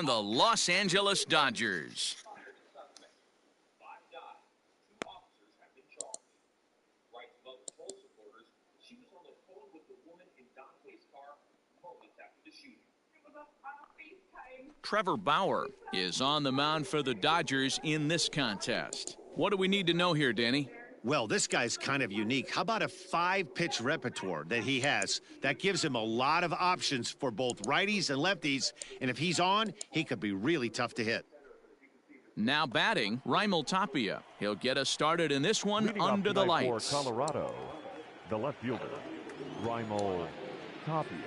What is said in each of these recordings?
the Los Angeles Dodgers. Trevor Bauer is on the mound for the Dodgers in this contest. What do we need to know here, Danny? Well, this guy's kind of unique. How about a 5-pitch repertoire that he has? That gives him a lot of options for both righties and lefties. And if he's on, he could be really tough to hit. Now batting, Raimel Tapia. He'll get us started in this one under the lights. For Colorado, the left fielder, Raimel Tapia.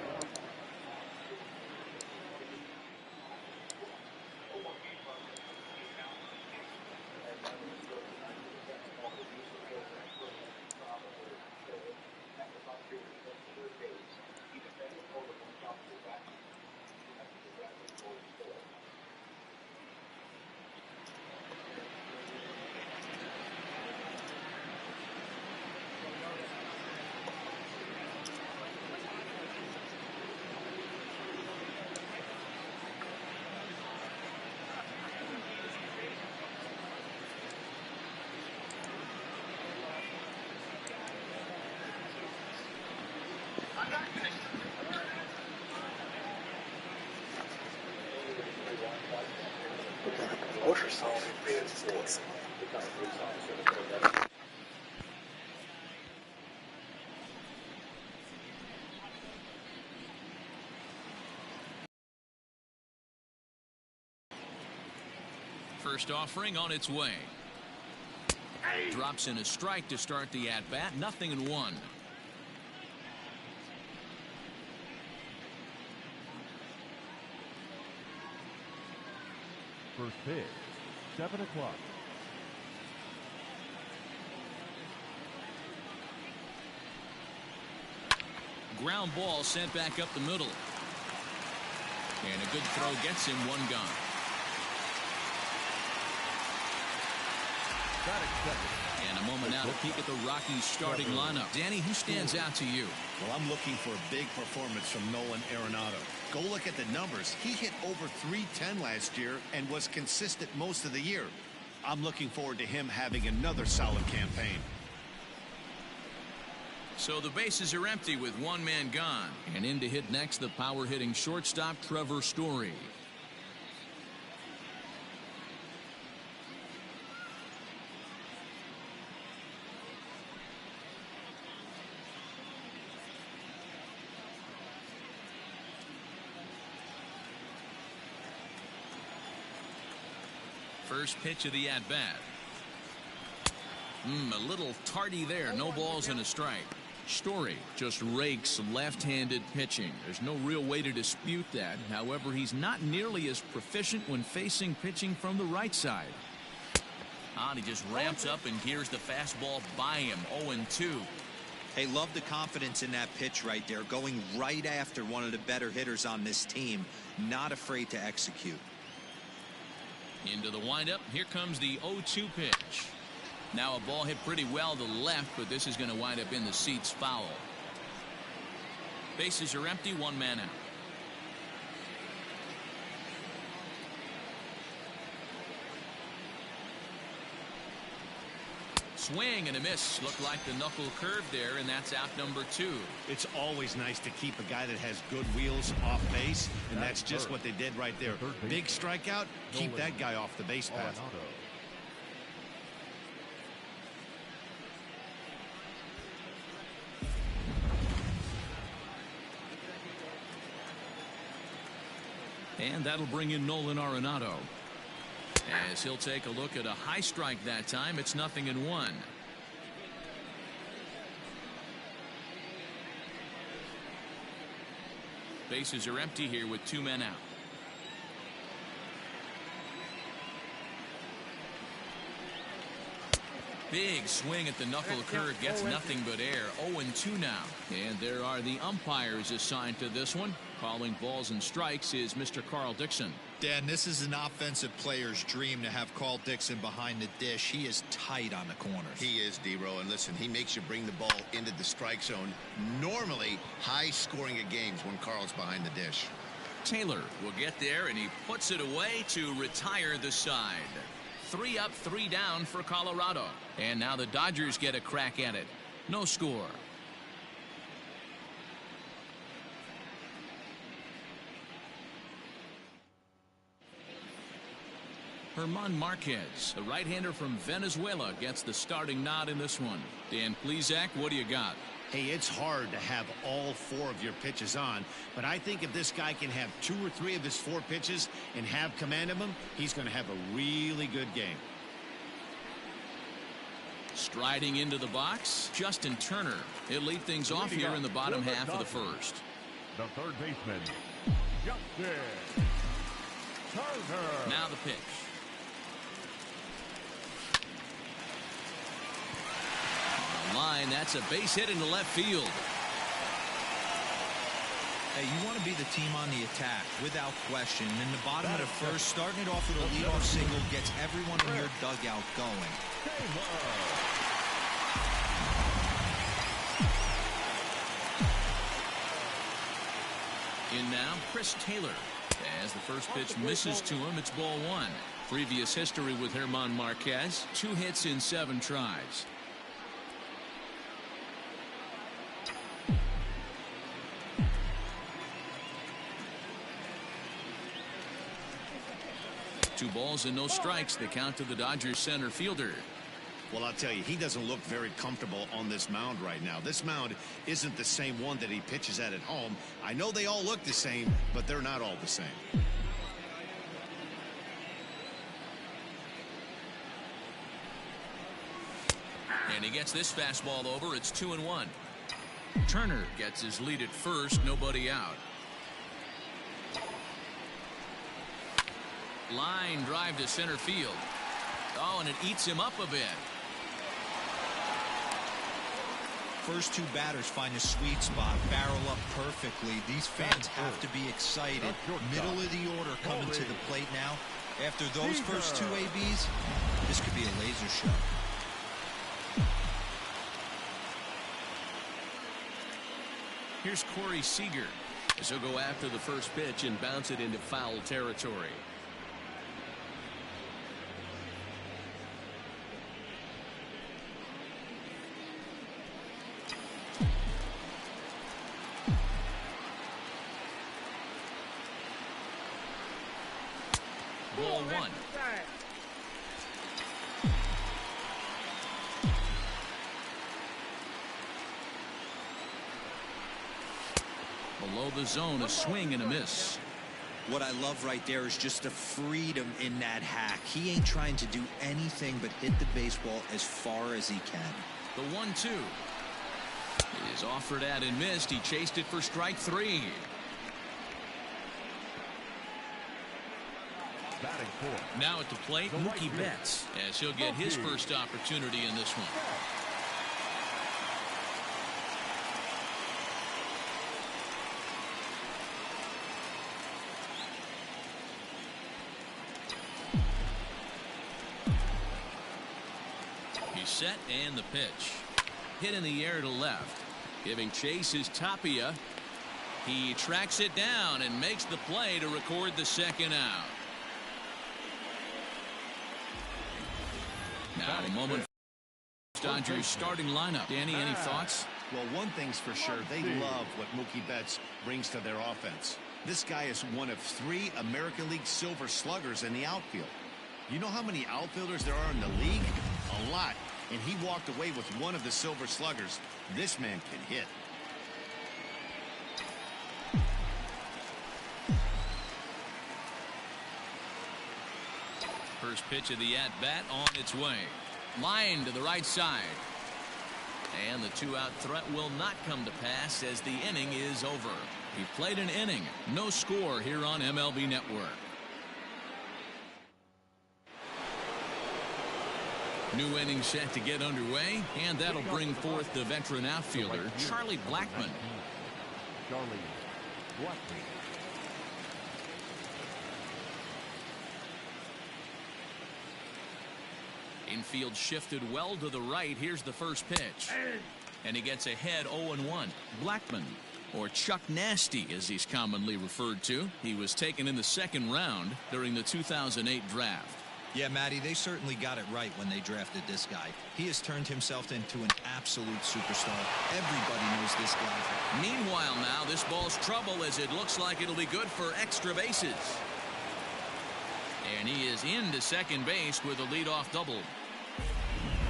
First offering on its way. Drops in a strike to start the at-bat. 0-1. First pitch, 7 o'clock. Ground ball sent back up the middle. And a good throw gets him one gone. And a moment now to peek at the Rockies starting lineup. Danny, who stands out to you? Well, I'm looking for a big performance from Nolan Arenado. Go look at the numbers. He hit over .310 last year and was consistent most of the year. I'm looking forward to him having another solid campaign. So the bases are empty with one man gone. And in to hit next, the power-hitting shortstop, Trevor Story. First pitch of the at-bat. A little tardy there. No balls and a strike. Story just rakes left-handed pitching. There's no real way to dispute that. However, he's not nearly as proficient when facing pitching from the right side. He just ramps up and hears the fastball by him. 0-2. Hey, love the confidence in that pitch right there. Going right after one of the better hitters on this team. Not afraid to execute. Into the windup. Here comes the 0-2 pitch. Now a ball hit pretty well to the left, but this is going to wind up in the seats foul. Bases are empty, one man out. Swing and a miss. Looked like the knuckle curve there, and that's out number 2. It's always nice to keep a guy that has good wheels off base, and that's just what they did right there. Big strikeout, keep that guy off the base path. And that'll bring in Nolan Arenado. As he'll take a look at a high strike that time. It's 0-1. Bases are empty here with 2 men out. Big swing at the knuckle curve, gets nothing but air. 0-2 now. And there are the umpires assigned to this one. Calling balls and strikes is Mr. Carl Dixon. Dan, this is an offensive player's dream to have Carl Dixon behind the dish. He is tight on the corners. He is, D-Row, and listen, he makes you bring the ball into the strike zone. Normally, high scoring of games when Carl's behind the dish. Taylor will get there, and he puts it away to retire the side. 3 up, 3 down for Colorado. And now the Dodgers get a crack at it. No score. German Marquez, the right-hander from Venezuela, gets the starting nod in this one. Dan Plesac, what do you got? Hey, it's hard to have all 4 of your pitches on, but I think if this guy can have 2 or 3 of his 4 pitches and have command of them, he's going to have a really good game. Striding into the box, Justin Turner. He'll lead things off here in the bottom half of the first. The third baseman, Justin Turner. Now the pitch. Line, that's a base hit into left field. Hey, you want to be the team on the attack without question. In the bottom of the first, starting it off with a leadoff single gets everyone in your dugout going. In now, Chris Taylor. As the first pitch misses to him, it's ball 1. Previous history with German Marquez, 2 hits in 7 tries. Two balls and no strikes. The count to the Dodgers center fielder. Well, I'll tell you, he doesn't look very comfortable on this mound right now. This mound isn't the same one that he pitches at home. I know they all look the same, but they're not all the same. And he gets this fastball over. It's 2-1. Turner gets his lead at first. Nobody out. Line drive to center field. Oh, and it eats him up a bit. First 2 batters find a sweet spot, barrel up perfectly. These fans have to be excited. Middle of the order coming to the plate now. After those first 2 ABs, this could be a laser show. Here's Corey Seager. As he'll go after the first pitch and bounce it into foul territory. Ball 1. Below the zone, a swing and a miss. What I love right there is just the freedom in that hack. He ain't trying to do anything but hit the baseball as far as he can. The 1-2 is offered at and missed. He chased it for strike 3. Now at the plate, Mookie Betts, as he'll get his first opportunity in this one. He's set, and the pitch. Hit in the air to left. Giving chase is Tapia. He tracks it down and makes the play to record the second out. Now a moment. Dodgers starting lineup. Danny, any thoughts? Well, one thing's for sure. They love what Mookie Betts brings to their offense. This guy is one of 3 American League Silver Sluggers in the outfield. You know how many outfielders there are in the league? A lot. And he walked away with one of the Silver Sluggers. This man can hit. First pitch of the at-bat on its way. Line to the right side. And the 2-out threat will not come to pass as the inning is over. He played an inning. No score here on MLB Network. New inning set to get underway, and that'll bring forth the veteran outfielder, Charlie Blackmon. Infield shifted well to the right. Here's the first pitch. And he gets ahead 0-1. Blackmon or Chuck Nasty as he's commonly referred to. He was taken in the second round during the 2008 draft. Yeah, Matty, they certainly got it right when they drafted this guy. He has turned himself into an absolute superstar. Everybody knows this guy. Meanwhile now, this ball's trouble as it looks like it'll be good for extra bases. And he is into second base with a leadoff double.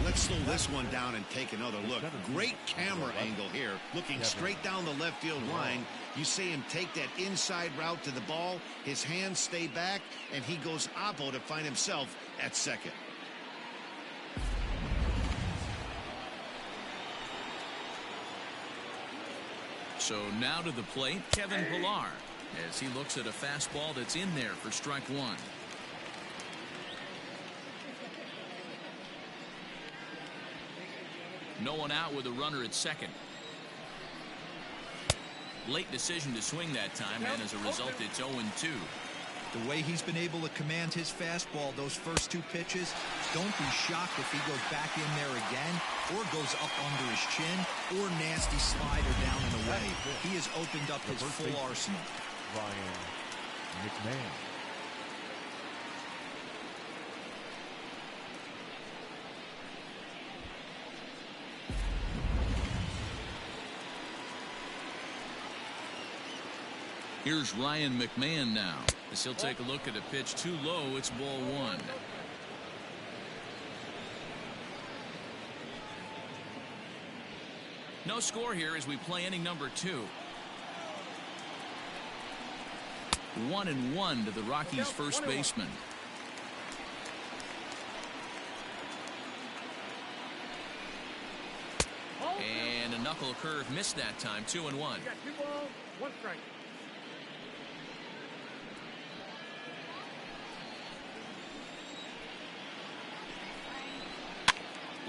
Let's slow this one down and take another look. Great camera angle here. Looking straight down the left field line. You see him take that inside route to the ball. His hands stay back, and he goes oppo to find himself at second. So now to the plate, Kevin Pillar, as he looks at a fastball that's in there for strike one. No one out with a runner at second. Late decision to swing that time, and as a result, it's 0-2. The way he's been able to command his fastball those first two pitches, don't be shocked if he goes back in there again or goes up under his chin or nasty slider down and away. He has opened up his full arsenal. Ryan McMahon. Here's Ryan McMahon now, as he'll take a look at a pitch too low. It's ball one. No score here as we play inning number 2. 1-1 to the Rockies' first baseman. And a knuckle curve missed that time. 2-1. 2 balls, 1 strike.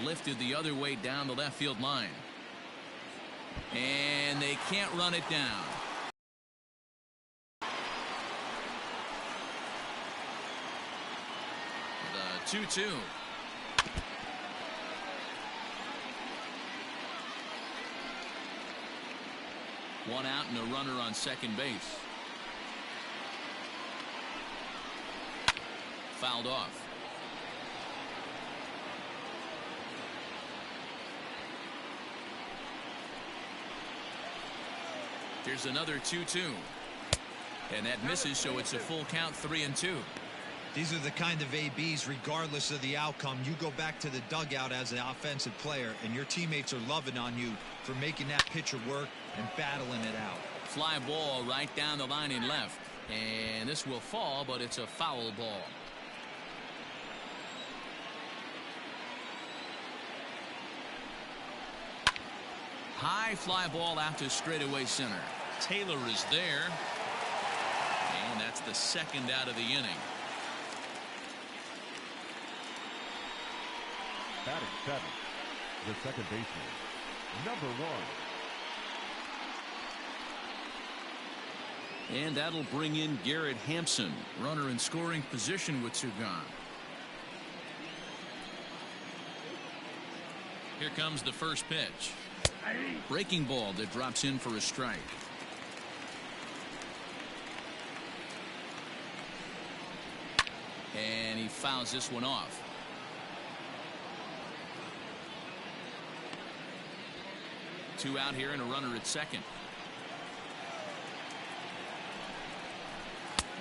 Lifted the other way down the left field line. And they can't run it down. The 2-2. One out and a runner on second base. Fouled off. Here's another 2-2. And that misses, so it's a full count, 3-2. These are the kind of ABs, regardless of the outcome. You go back to the dugout as an offensive player, and your teammates are loving on you for making that pitcher work and battling it out. Fly ball right down the line in left. And this will fall, but it's a foul ball. High fly ball out to straightaway center. Taylor is there. And that's the second out of the inning. Batting seventh, the second baseman, number 1. And that'll bring in Garrett Hampson, runner in scoring position with 2 gone. Here comes the first pitch. Breaking ball that drops in for a strike. And he fouls this one off. Two out here and a runner at second.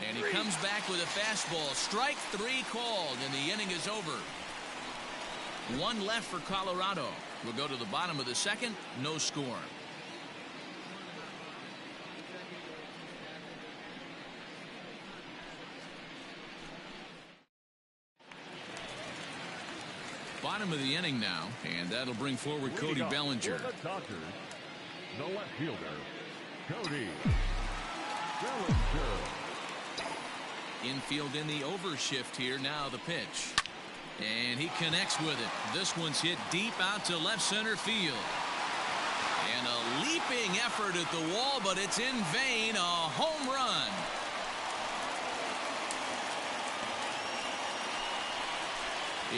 And he comes back with a fastball. Strike 3 called, and the inning is over. 1 left for Colorado. We'll go to the bottom of the second. No score. Bottom of the inning now, and that'll bring forward Cody Bellinger. For the Dodgers, the left fielder, Cody Bellinger. Infield in the overshift here. Now the pitch. And he connects with it. This one's hit deep out to left center field. And a leaping effort at the wall, but it's in vain. A home run.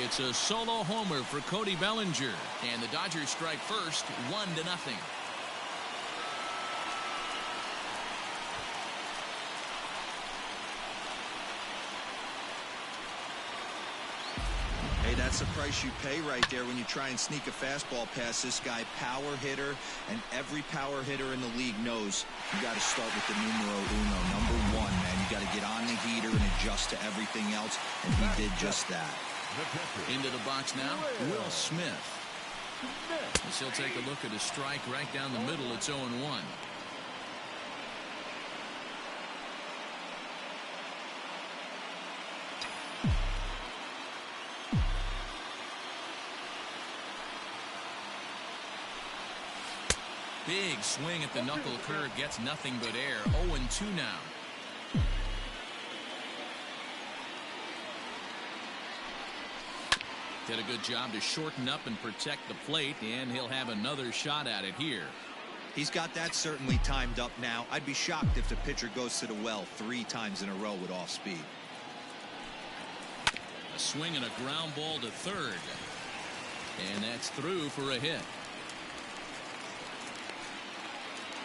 It's a solo homer for Cody Bellinger. And the Dodgers strike first, 1-0. Hey, that's the price you pay right there when you try and sneak a fastball past this guy. Power hitter, and every power hitter in the league knows you got to start with the numero uno, number one, man. You got to get on the heater and adjust to everything else, and he did just that. Into the box now, Will Smith. As he'll take a look at a strike right down the middle. It's 0-1. Big swing at the knuckle curve, gets nothing but air. 0-2 now. Did a good job to shorten up and protect the plate, and he'll have another shot at it here. He's got that certainly timed up now. I'd be shocked if the pitcher goes to the well 3 times in a row with off speed. A swing and a ground ball to third. And that's through for a hit.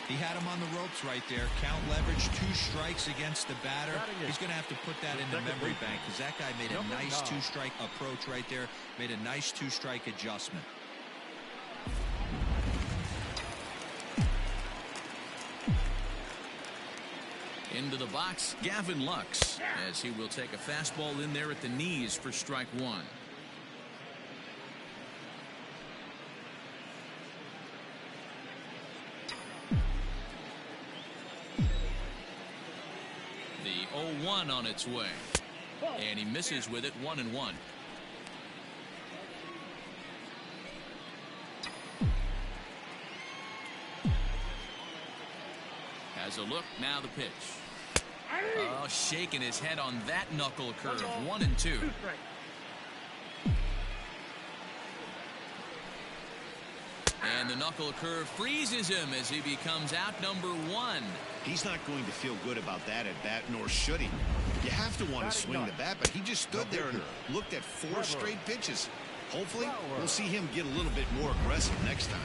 He had him on the ropes right there. Count leverage, 2 strikes against the batter. He's going to have to put that in the memory bank because that guy made a nice 2-strike approach right there. Made a nice 2-strike adjustment. Into the box, Gavin Lux, as he will take a fastball in there at the knees for strike 1. The 0-1 on its way, and he misses with it. 1-1. Has a look, now the pitch. Oh, shaking his head on that knuckle curve. 1-2. And the knuckle curve freezes him as he becomes out number 1. He's not going to feel good about that at bat, nor should he. You have to want to swing the bat, but he just stood there and looked at 4 straight pitches. Hopefully, we'll see him get a little bit more aggressive next time.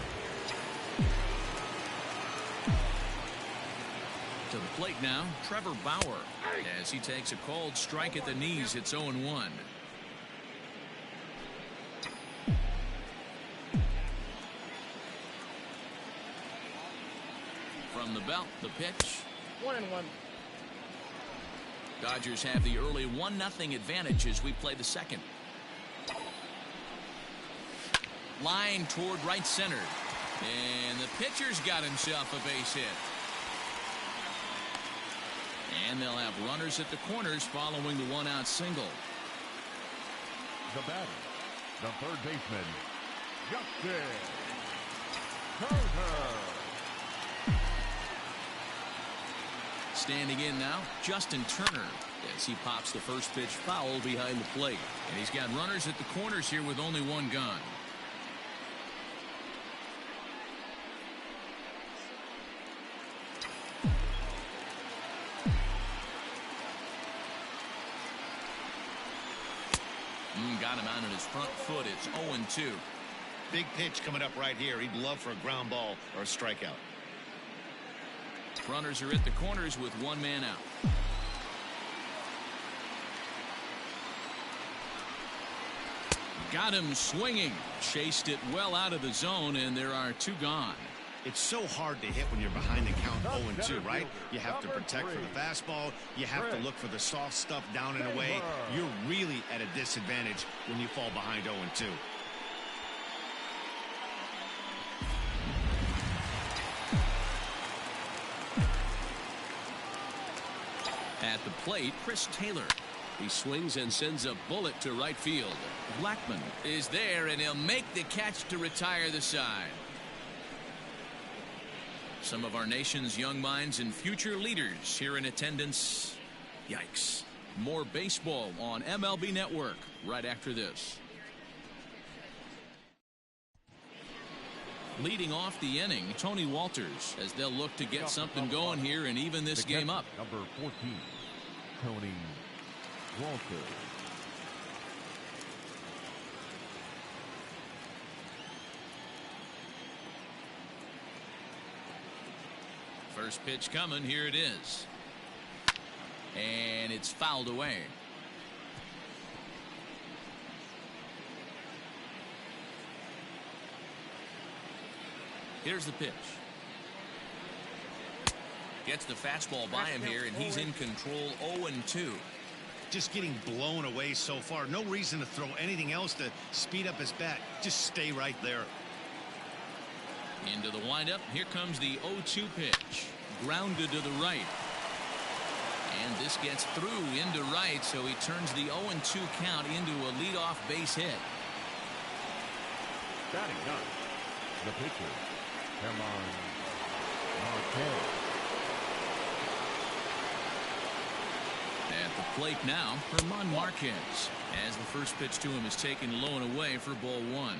To the plate now, Trevor Bauer, as he takes a called strike at the knees. It's 0-1. From the belt, the pitch. 1-1. Dodgers have the early 1-0 advantage as we play the second. Line toward right center. And the pitcher's got himself a base hit. And they'll have runners at the corners following the 1-out single. The batter, the third baseman, Justin Turner. Standing in now, Justin Turner, as he pops the first pitch foul behind the plate. And he's got runners at the corners here with only 1 gone. Got him out on his front foot. It's 0-2. Big pitch coming up right here. He'd love for a ground ball or a strikeout. Runners are at the corners with 1 man out. Got him swinging. Chased it well out of the zone, and there are 2 gone. It's so hard to hit when you're behind the count 0-2, right? You have to protect for the fastball. You have to look for the soft stuff down and away. You're really at a disadvantage when you fall behind 0-2. At the plate, Chris Taylor. He swings and sends a bullet to right field. Blackman is there, and he'll make the catch to retire the side. Some of our nation's young minds and future leaders here in attendance. Yikes. More baseball on MLB Network right after this. Leading off the inning, Tony Walters, as they'll look to get something going here and even this game up. Number 14, Tony Walters. First pitch coming. Here it is. And it's fouled away. Here's the pitch. Gets the fastball by him here, and he's in control. 0-2. Just getting blown away so far. No reason to throw anything else to speed up his bat. Just stay right there. Into the windup. Here comes the 0-2 pitch. Grounded to the right. And this gets through into right, so he turns the 0-2 count into a leadoff base hit. Batting ninth, the pitcher, Herman Marquez. At the plate now, Herman Marquez, as the first pitch to him is taken low and away for ball one.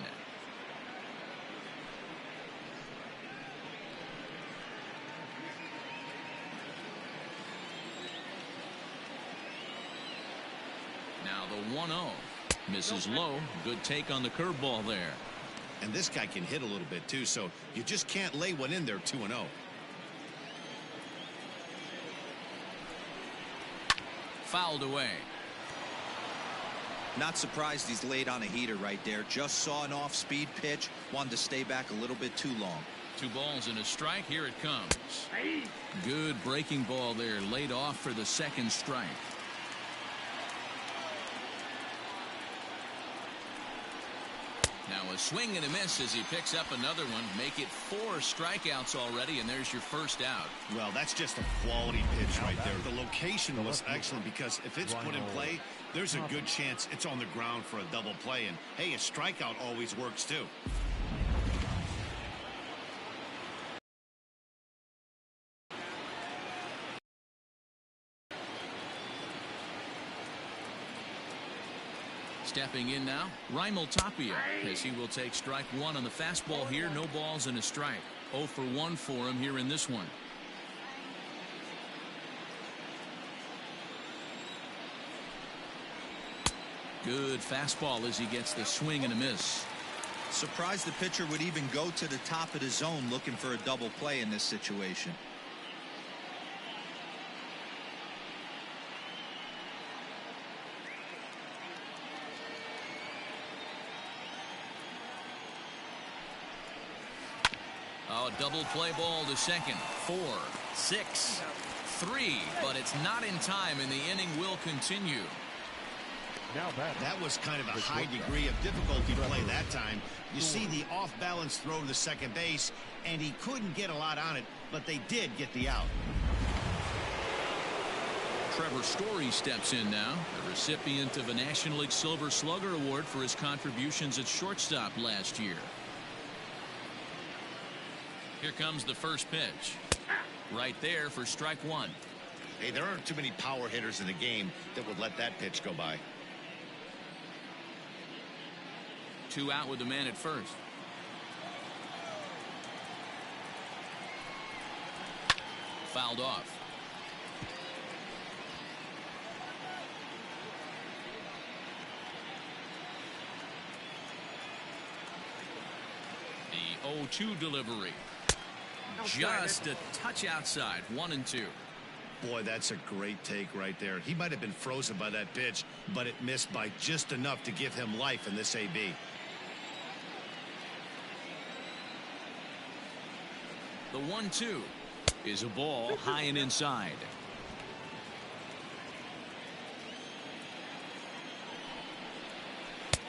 Now the 1-0. Misses low. Good take on the curveball there. And this guy can hit a little bit too, so you just can't lay one in there 2-0. Fouled away. Not surprised he's laid on a heater right there. Just saw an off-speed pitch. Wanted to stay back a little bit too long. 2 balls and a strike. Here it comes. Good breaking ball there. Laid off for the second strike. Now a swing and a miss as he picks up another one. Make it 4 strikeouts already, and there's your first out. Well, that's just a quality pitch right there. The location was excellent because if it's put in play, there's a good chance it's on the ground for a double play. And hey, a strikeout always works too. Stepping in now, Raimel Tapia, as he will take strike one on the fastball here. No balls and a strike. 0 for 1 for him here in this one. Good fastball as he gets the swing and a miss. Surprised the pitcher would even go to the top of the zone looking for a double play in this situation. Oh, double play ball to second. 4, 6, 3, but it's not in time, and the inning will continue. Now that was kind of a high degree of difficulty play that time. You see the off-balance throw to the second base, and he couldn't get a lot on it, but they did get the out. Trevor Story steps in now, the recipient of a National League Silver Slugger Award for his contributions at shortstop last year. Here comes the first pitch. Right there for strike one. Hey, there aren't too many power hitters in the game that would let that pitch go by. 2 out with the man at first. Fouled off. The 0-2 delivery. Just a touch outside. 1-2. Boy, that's a great take right there. He might have been frozen by that pitch, but it missed by just enough to give him life in this AB. The 1-2 is a ball high and inside.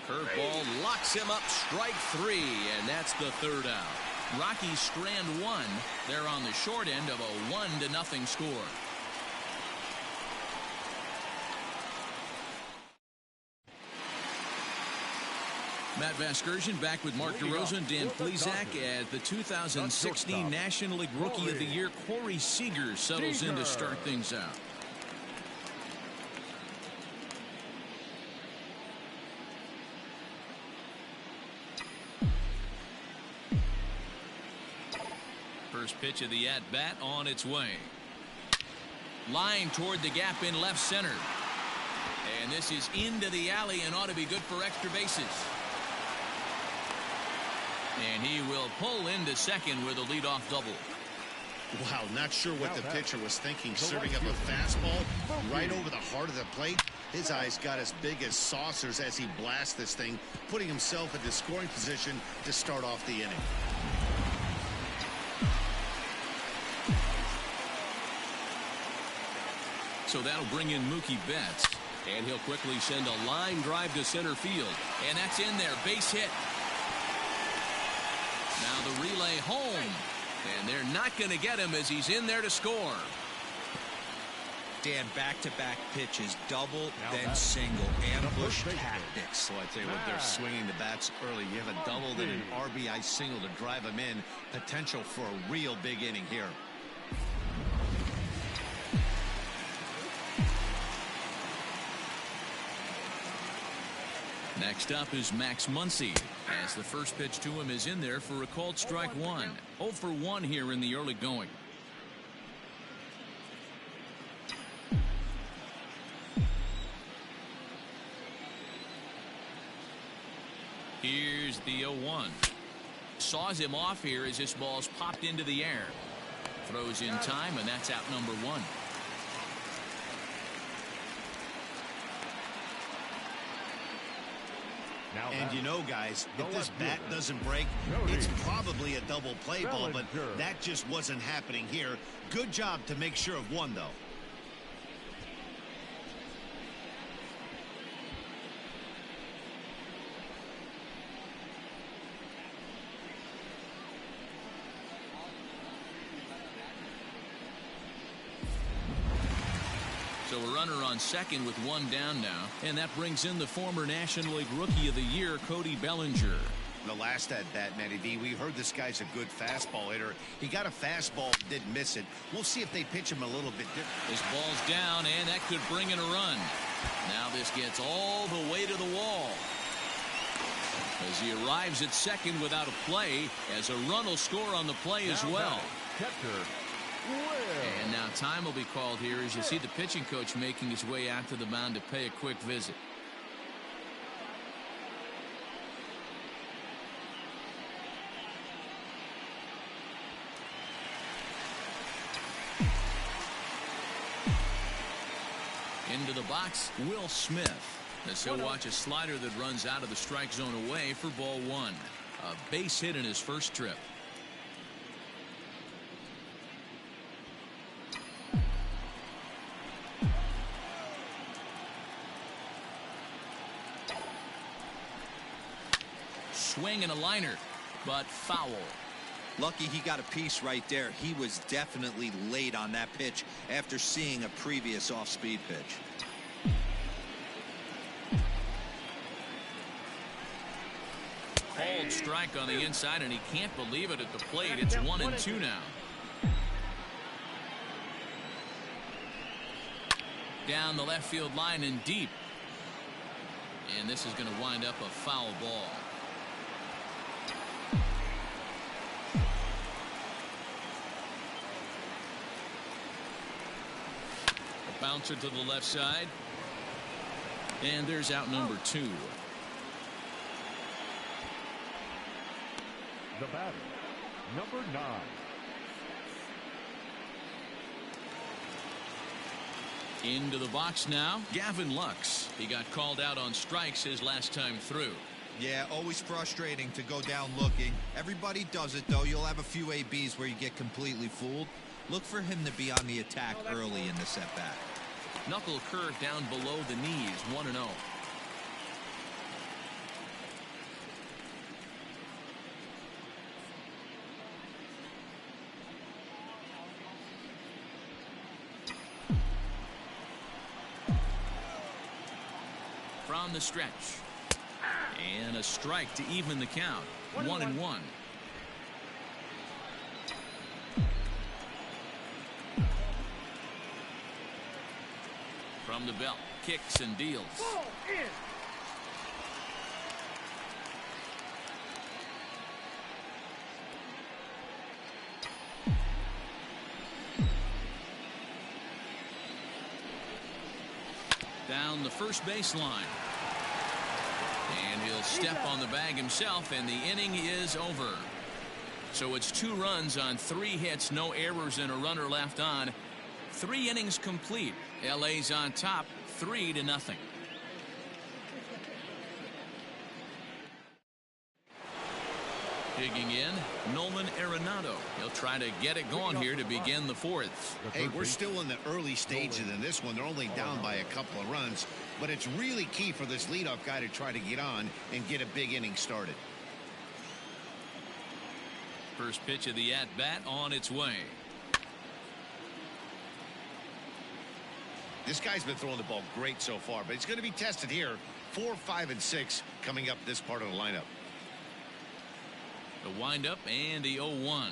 Curveball locks him up. Strike 3, and that's the third out. Rockies strand 1. They're on the short end of a 1-0 score. Matt Vasgersian back with Mark DeRosa and Dan Plesac as the 2016 National League Rookie of the Year Corey Seager settles in to start things out. First pitch of the at-bat on its way. Line toward the gap in left center. And this is into the alley and ought to be good for extra bases. And he will pull into second with a leadoff double. Wow, not sure what the pitcher was thinking, serving up a fastball right over the heart of the plate. His eyes got as big as saucers as he blasts this thing, putting himself into scoring position to start off the inning. So that'll bring in Mookie Betts. And he'll quickly send a line drive to center field. And that's in there. Base hit. Now the relay home. And they're not going to get him as he's in there to score. Dan, back-to-back pitches, double, then single, ambush tactics. So I tell you what, they're swinging the bats early. You have a double, then an RBI single to drive him in. Potential for a real big inning here. Next up is Max Muncy, as the first pitch to him is in there for a called strike one. 0 for 1 here in the early going. Here's the 0-1. Saws him off here as this ball's popped into the air. Throws in time, and that's out number 1. And you know, guys, if this bat doesn't break, it's probably a double play ball, but that just wasn't happening here. Good job to make sure of one, though. So a runner on second with 1 down now, and that brings in the former National League Rookie of the Year, Cody Bellinger. The last at bat, Matty V, we heard this guy's a good fastball hitter. He got a fastball, didn't miss it. We'll see if they pitch him a little bit different. This ball's down, and that could bring in a run. Now this gets all the way to the wall. As he arrives at second without a play, as a run will score on the play as well. And now time will be called here as you see the pitching coach making his way out to the mound to pay a quick visit. Into the box, Will Smith. As he'll watch a slider that runs out of the strike zone away for ball 1. A base hit in his first trip. Swing and a liner, but foul. Lucky he got a piece right there. He was definitely late on that pitch after seeing a previous off-speed pitch. Called strike on the inside, and he can't believe it at the plate. It's 1-2 now. Down the left field line and deep. And this is going to wind up a foul ball. Bouncer to the left side. And there's out number 2. The batter, number 9. Into the box now, Gavin Lux. He got called out on strikes his last time through. Yeah, always frustrating to go down looking. Everybody does it, though. You'll have a few ABs where you get completely fooled. Look for him to be on the attack early in the setback. Knuckle curve down below the knees, 1-0. From the stretch. And a strike to even the count. 1-1. From the belt, kicks and deals. Down the first baseline. And he'll step on the bag himself, and the inning is over. So it's 2 runs on 3 hits, no errors, and a runner left on. 3 innings complete. LA's on top, 3-0. Digging in, Nolan Arenado. He'll try to get it going here to begin the fourth. Hey, we're still in the early stages in this one. They're only down by a couple of runs, but it's really key for this leadoff guy to try to get on and get a big inning started. First pitch of the at-bat on its way. This guy's been throwing the ball great so far, but he's going to be tested here. 4, 5, and 6 coming up this part of the lineup. The windup and the 0-1.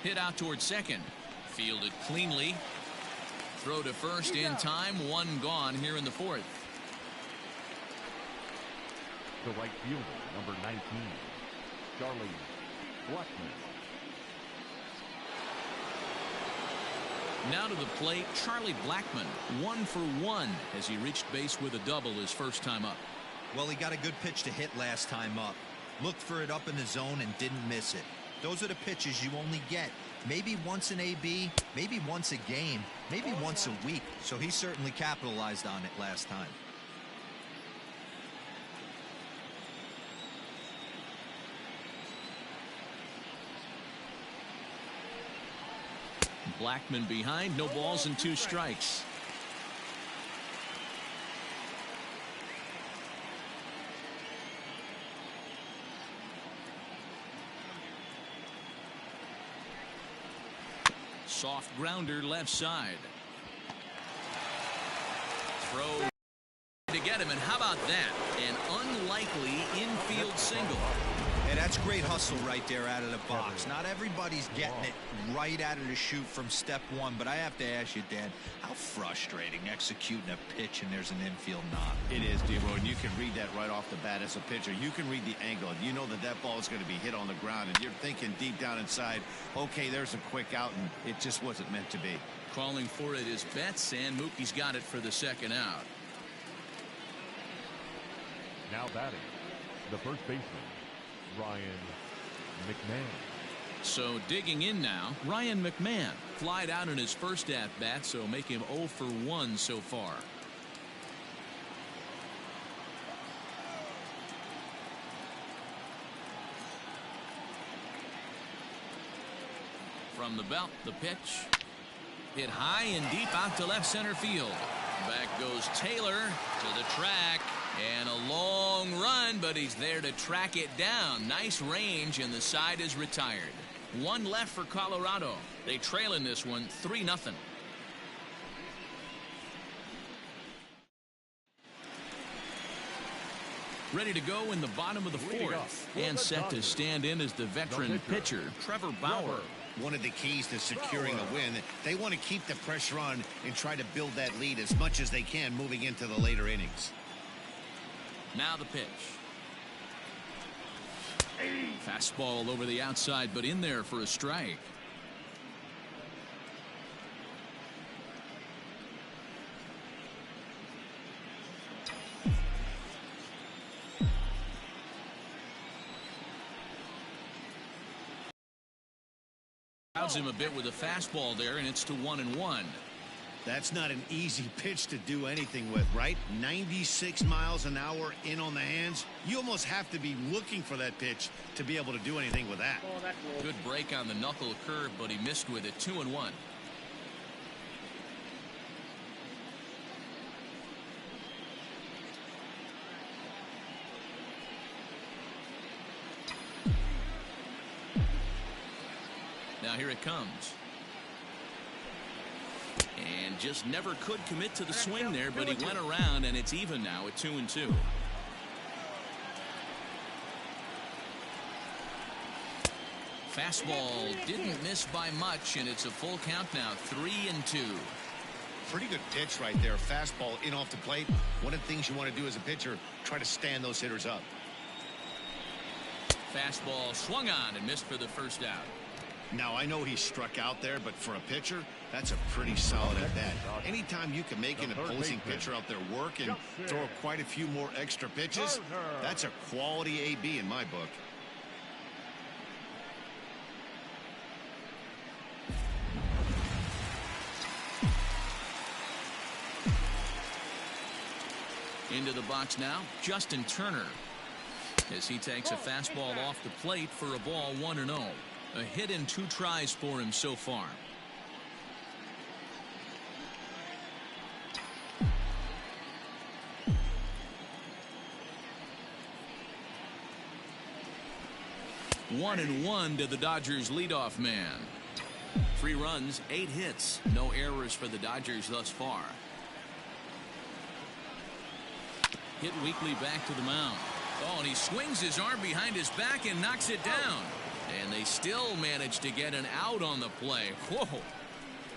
Hit out toward second. Fielded cleanly. Throw to first in time. One gone here in the fourth. The right fielder, number 19, Charlie Blackmon. Now to the plate, Charlie Blackmon, 1 for 1 as he reached base with a double his first time up. Well, he got a good pitch to hit last time up. Looked for it up in the zone and didn't miss it. Those are the pitches you only get maybe once an AB, maybe once a game, maybe once a week. So he certainly capitalized on it last time. Blackmon behind, no balls and 2 strikes. Soft grounder left side. Throw to get him, and how about that? An unlikely infield single. Hey, that's great hustle right there out of the box. Not everybody's getting it right out of the chute from step one, but I have to ask you, Dan, how frustrating executing a pitch and there's an infield knock. It is, D-Roy, and you can read that right off the bat as a pitcher. You can read the angle. You know that that ball is going to be hit on the ground, and you're thinking deep down inside, okay, there's a quick out, and it just wasn't meant to be. Calling for it is Betts, and Mookie's got it for the second out. Now batting, the first baseman, Ryan McMahon. So digging in now, Ryan McMahon flied out in his first at-bat, so make him 0 for 1 so far. From the belt, the pitch. Hit high and deep out to left center field. Back goes Taylor to the track. And a long run, but he's there to track it down. Nice range, and the side is retired. 1 left for Colorado. They trail in this one 3-0. Ready to go in the bottom of the fourth. And set to stand in as the veteran pitcher, Trevor Bauer. One of the keys to securing a win, they want to keep the pressure on and try to build that lead as much as they can moving into the later innings. Now the pitch. Fastball over the outside, but in there for a strike. Crowds him a bit with a fastball there, and it's to 1-1. That's not an easy pitch to do anything with, right? 96 miles an hour in on the hands. You almost have to be looking for that pitch to be able to do anything with that. Good break on the knuckle curve, but he missed with it. 2-1. Now here it comes. And just never could commit to the swing there, but he went around, and it's even now at 2-2. Fastball didn't miss by much, and it's a full count now, 3-2. Pretty good pitch right there. Fastball in off the plate. One of the things you want to do as a pitcher, try to stand those hitters up. Fastball swung on and missed for the first out. Now, I know he struck out there, but for a pitcher, that's a pretty solid at bat. Anytime you can make an opposing pitcher out there work and throw quite a few more extra pitches, that's a quality AB in my book. Into the box now, Justin Turner. As he takes a fastball off the plate for a ball 1-0. A hit in 2 tries for him so far. One and one to the Dodgers leadoff man. 3 runs, 8 hits, no errors for the Dodgers thus far. Hit weakly back to the mound. Oh, and he swings his arm behind his back and knocks it down. And they still manage to get an out on the play. Whoa.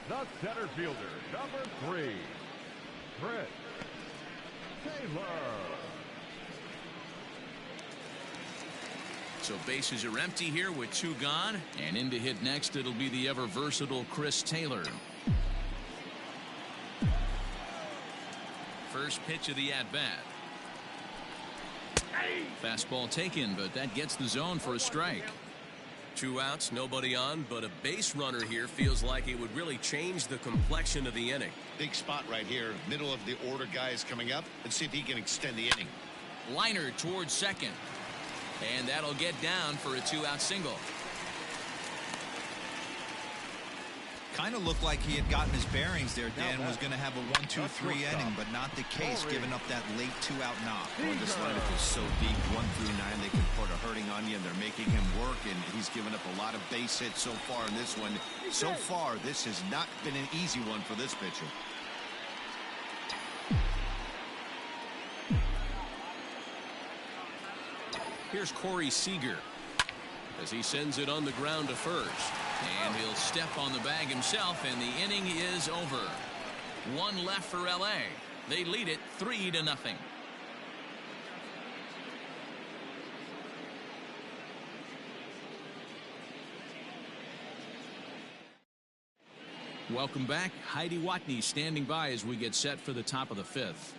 The center fielder, number 3, Chris Taylor. So bases are empty here with 2 gone. And in to hit next, it'll be the ever versatile Chris Taylor. First pitch of the at-bat. Fastball taken, but that gets the zone for a strike. 2 outs, nobody on, but a base runner here feels like it would really change the complexion of the inning. Big spot right here. Middle of the order guy is coming up. Let's see if he can extend the inning. Liner towards second. And that'll get down for a 2-out single. Kind of looked like he had gotten his bearings there. Dan was going to have a 1-2-3 inning, but not the case, giving up that late 2-out knock. Well, this lineup is so deep, 1 through 9, they can put a hurting on you, and they're making him work, and he's given up a lot of base hits so far in this one. So far, this has not been an easy one for this pitcher. Here's Corey Seager as he sends it on the ground to first. And he'll step on the bag himself, and the inning is over. 1 left for LA. They lead it 3-0. Welcome back. Heidi Watney standing by as we get set for the top of the 5th.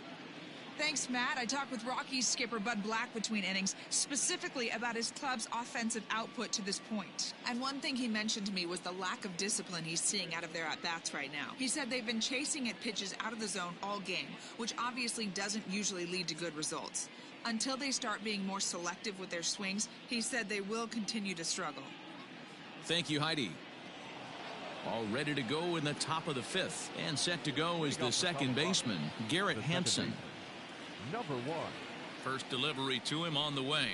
Thanks, Matt. I talked with Rockies skipper Bud Black between innings, specifically about his club's offensive output to this point. And one thing he mentioned to me was the lack of discipline he's seeing out of their at-bats right now. He said they've been chasing at pitches out of the zone all game, which obviously doesn't usually lead to good results. Until they start being more selective with their swings, he said they will continue to struggle. Thank you, Heidi. All ready to go in the top of the 5th. And set to go is the second baseman, Garrett Hampson. Number 1. First delivery to him on the way.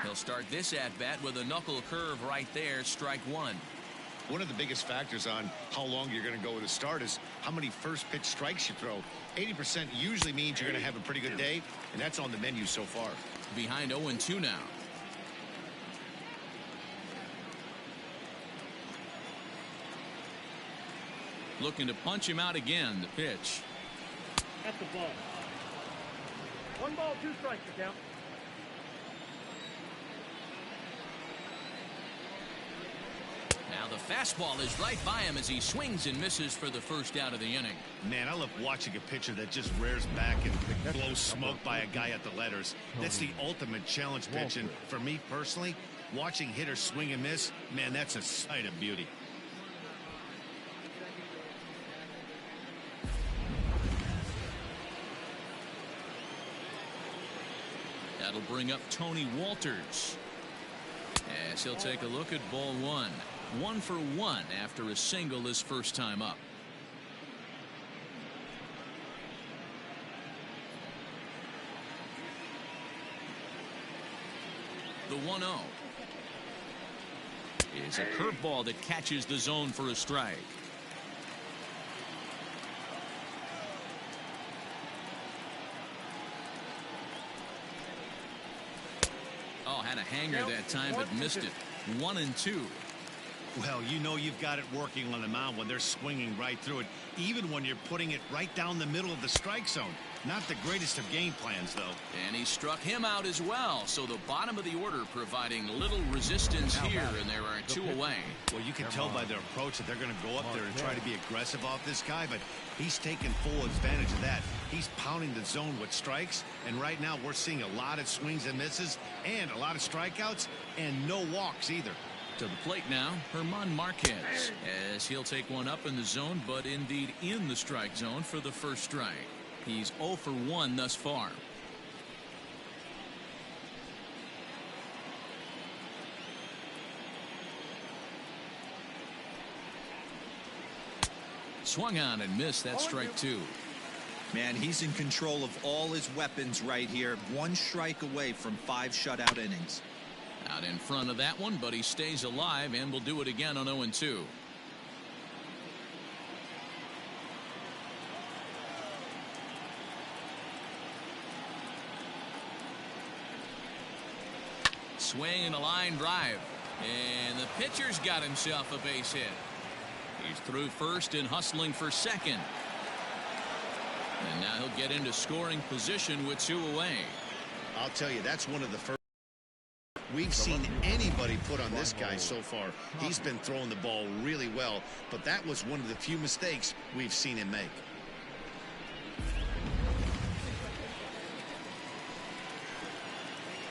He'll start this at-bat with a knuckle curve right there, strike 1. One of the biggest factors on how long you're going to go to start is how many first pitch strikes you throw. 80% usually means you're going to have a pretty good day, and that's on the menu so far. Behind 0-2 now. Looking to punch him out again. The pitch. At the ball. 1 ball, 2 strikes to count. Now the fastball is right by him as he swings and misses for the first out of the inning. Man, I love watching a pitcher that just rears back and blows smoke by a guy at the letters. That's the ultimate challenge pitch, and for me personally, watching hitters swing and miss, man, that's a sight of beauty. That'll bring up Tony Walters as he'll take a look at ball 1. 1 for 1 after a single his first time up. The 1-0 is a curveball that catches the zone for a strike. Oh, had a hanger that time, but missed it. 1-2. Well, you know you've got it working on the mound when they're swinging right through it, even when you're putting it right down the middle of the strike zone. Not the greatest of game plans, though. And he struck him out as well. So the bottom of the order providing little resistance here, and there are 2 away. Well, you can tell by their approach that they're going to go up there and try to be aggressive off this guy, but he's taking full advantage of that. He's pounding the zone with strikes, and right now we're seeing a lot of swings and misses and a lot of strikeouts and no walks either. To the plate now, Herman Marquez, as he'll take one up in the zone, but indeed in the strike zone for the first strike. He's 0 for 1 thus far. Swung on and missed. That strike 2. Man, he's in control of all his weapons right here. 1 strike away from 5 shutout innings. Out in front of that one, but he stays alive and will do it again on 0-2. Swing and a line drive. And the pitcher's got himself a base hit. He's through first and hustling for second. And now he'll get into scoring position with 2 away. I'll tell you, that's one of the first we've seen anybody put on this guy so far. He's been throwing the ball really well, but that was one of the few mistakes we've seen him make.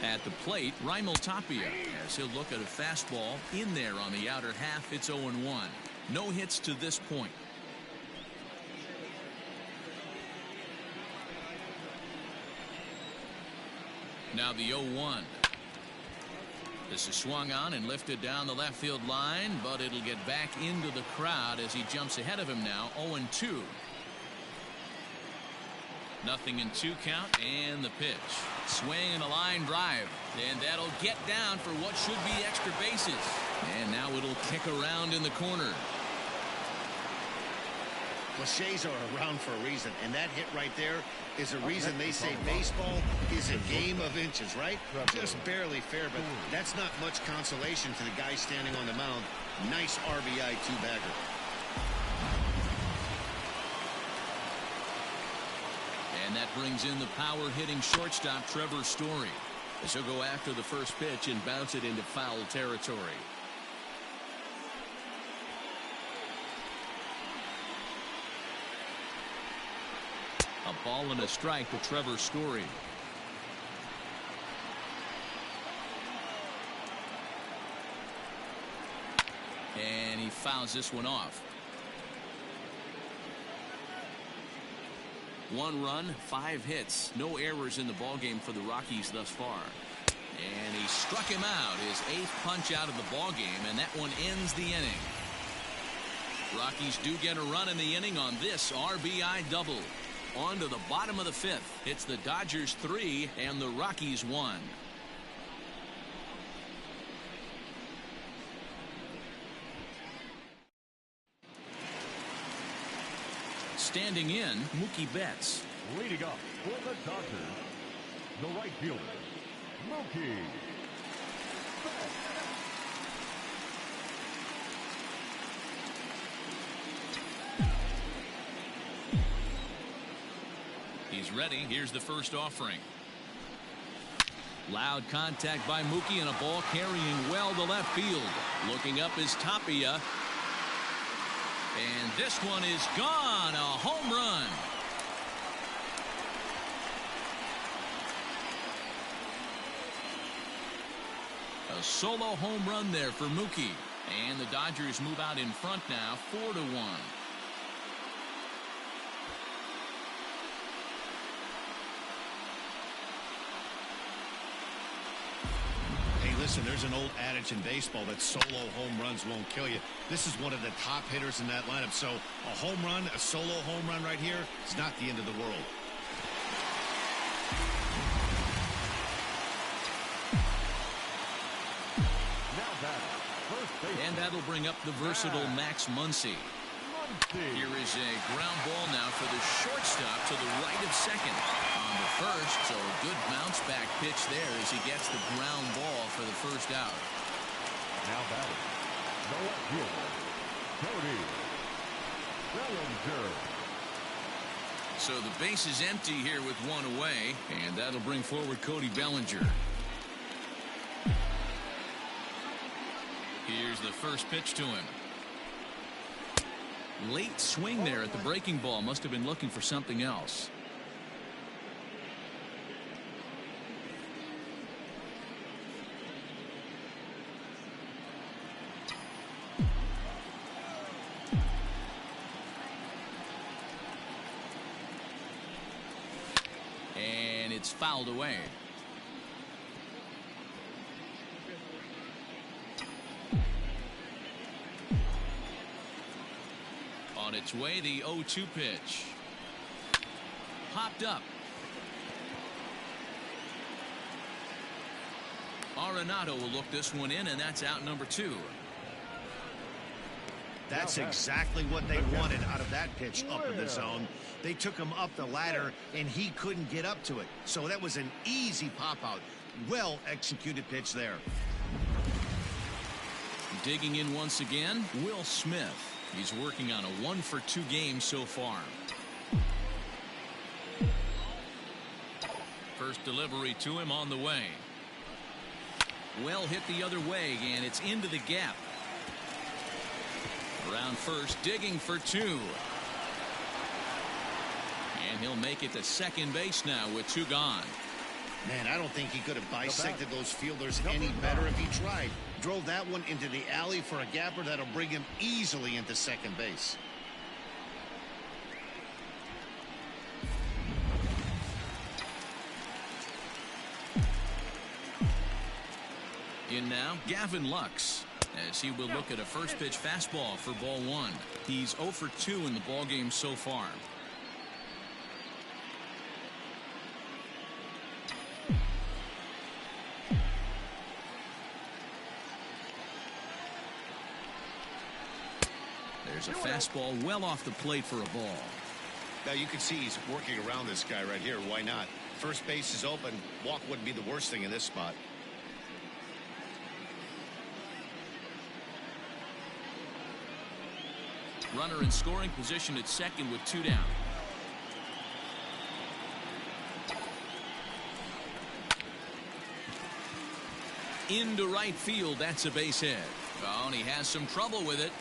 At the plate, Raimel Tapia, as he'll look at a fastball in there on the outer half. It's 0-1. No hits to this point. Now the 0-1. This is swung on and lifted down the left field line, but it'll get back into the crowd as he jumps ahead of him now. 0-2. Nothing in 2 count, and the pitch. Swing and a line drive. And that'll get down for what should be extra bases. And now it'll kick around in the corner. Cliches are around for a reason, and that hit right there is a reason they say baseball is a game of inches, right? Just barely fair, but that's not much consolation to the guy standing on the mound. Nice RBI 2-bagger. And that brings in the power-hitting shortstop Trevor Story, as he'll go after the first pitch and bounce it into foul territory. A ball and a strike to Trevor Story. And he fouls this one off. 1 run, 5 hits, no errors in the ballgame for the Rockies thus far. And he struck him out, his 8th punch out of the ballgame, and that one ends the inning. Rockies do get a run in the inning on this RBI double. On to the bottom of the 5th. It's the Dodgers 3 and the Rockies 1. Standing in, Mookie Betts. Leading up for the Dodgers, the right fielder, Mookie Betts. He's ready. Here's the first offering. Loud contact by Mookie and a ball carrying well to left field. Looking up is Tapia. And this one is gone. A home run. A solo home run there for Mookie. And the Dodgers move out in front now, 4-1. Listen, there's an old adage in baseball that solo home runs won't kill you. This is one of the top hitters in that lineup. So a home run, a solo home run right here, it's not the end of the world. And that'll bring up the versatile Max Muncy. Here is a ground ball now for the shortstop to the right of second. On the first, so a good bounce back pitch there as he gets the ground ball for the first out. Now batting, the left fielder, Cody Bellinger. So the base is empty here with 1 away, and that'll bring forward Cody Bellinger. Here's the first pitch to him. Late swing there at the breaking ball. Must have been looking for something else. it's fouled away. On its way, the 0-2 pitch. Popped up. Arenado will look this one in, and that's out number 2. That's exactly what they wanted out of that pitch up in the zone. They took him up the ladder, and he couldn't get up to it. So that was an easy pop-out. Well executed pitch there. Digging in once again, Will Smith. He's working on a 1-for-2 game so far. First delivery to him on the way. Well hit the other way, and it's into the gap. Around first, digging for 2. And he'll make it to second base now with 2 gone. Man, I don't think he could have bisected those fielders any better if he tried. Drove that one into the alley for a gapper that'll bring him easily into second base. In now, Gavin Lux, as he will look at a first pitch fastball for ball 1. He's 0 for 2 in the ball game so far. There's a fastball well off the plate for a ball. Now you can see he's working around this guy right here. Why not? First base is open. Walk wouldn't be the worst thing in this spot. Runner in scoring position at second with 2 down. Into right field. That's a base hit. Oh, and he has some trouble with it.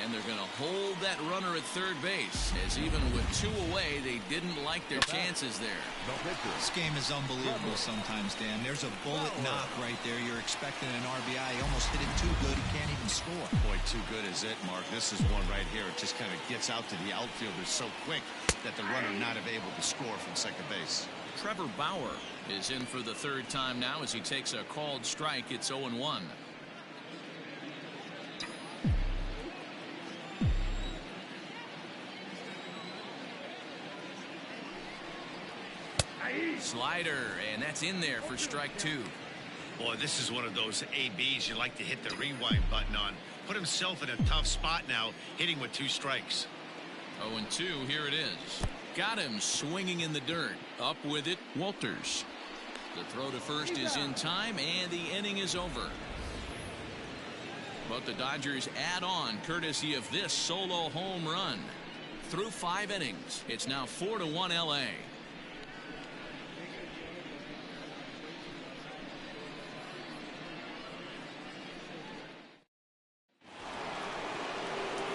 And they're going to hold that runner at third base, as even with 2 away, they didn't like their chances there. This game is unbelievable sometimes, Dan. There's a bullet knock right there. You're expecting an RBI. He almost hit it too good. He can't even score. Boy, too good is it, Mark. This is one right here. It just kind of gets out to the outfielders so quick that the runner not able to score from second base. Trevor Bauer is in for the 3rd time now as he takes a called strike. It's 0-1. Slider, and that's in there for strike 2. Boy, this is one of those ABs you like to hit the rewind button on. Put himself in a tough spot now, hitting with 2 strikes. 0-2, here it is. Got him swinging in the dirt. Up with it, Walters. The throw to first is in time, and the inning is over. But the Dodgers add on courtesy of this solo home run. Through 5 innings, it's now 4-1 LA.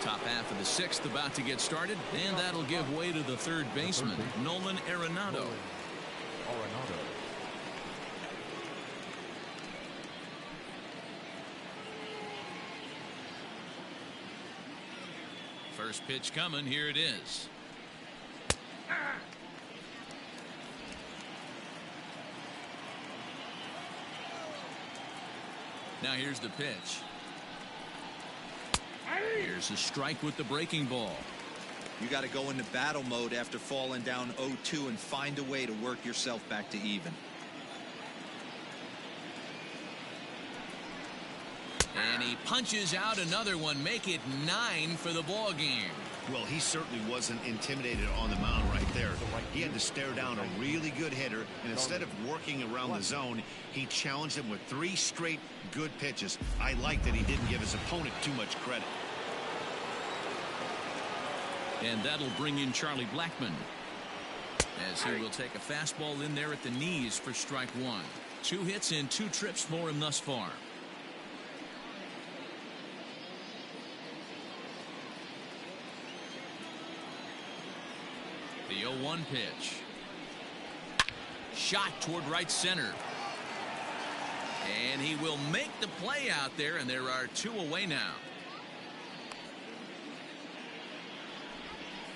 Top half of the 6th about to get started, and that'll give way to the 3rd baseman, Nolan Arenado. First pitch coming, here it is. Now here's the pitch. Here's a strike with the breaking ball. You got to go into battle mode after falling down 0-2 and find a way to work yourself back to even. And he punches out another one, make it 9 for the ball game. Well, he certainly wasn't intimidated on the mound right there. He had to stare down a really good hitter, and instead of working around the zone, he challenged him with 3 straight good pitches. I like that he didn't give his opponent too much credit. And that'll bring in Charlie Blackmon, as he will take a fastball in there at the knees for strike 1. 2 hits and 2 trips for him thus far. The 0-1 pitch. Shot toward right center. And he will make the play out there, and there are 2 away now.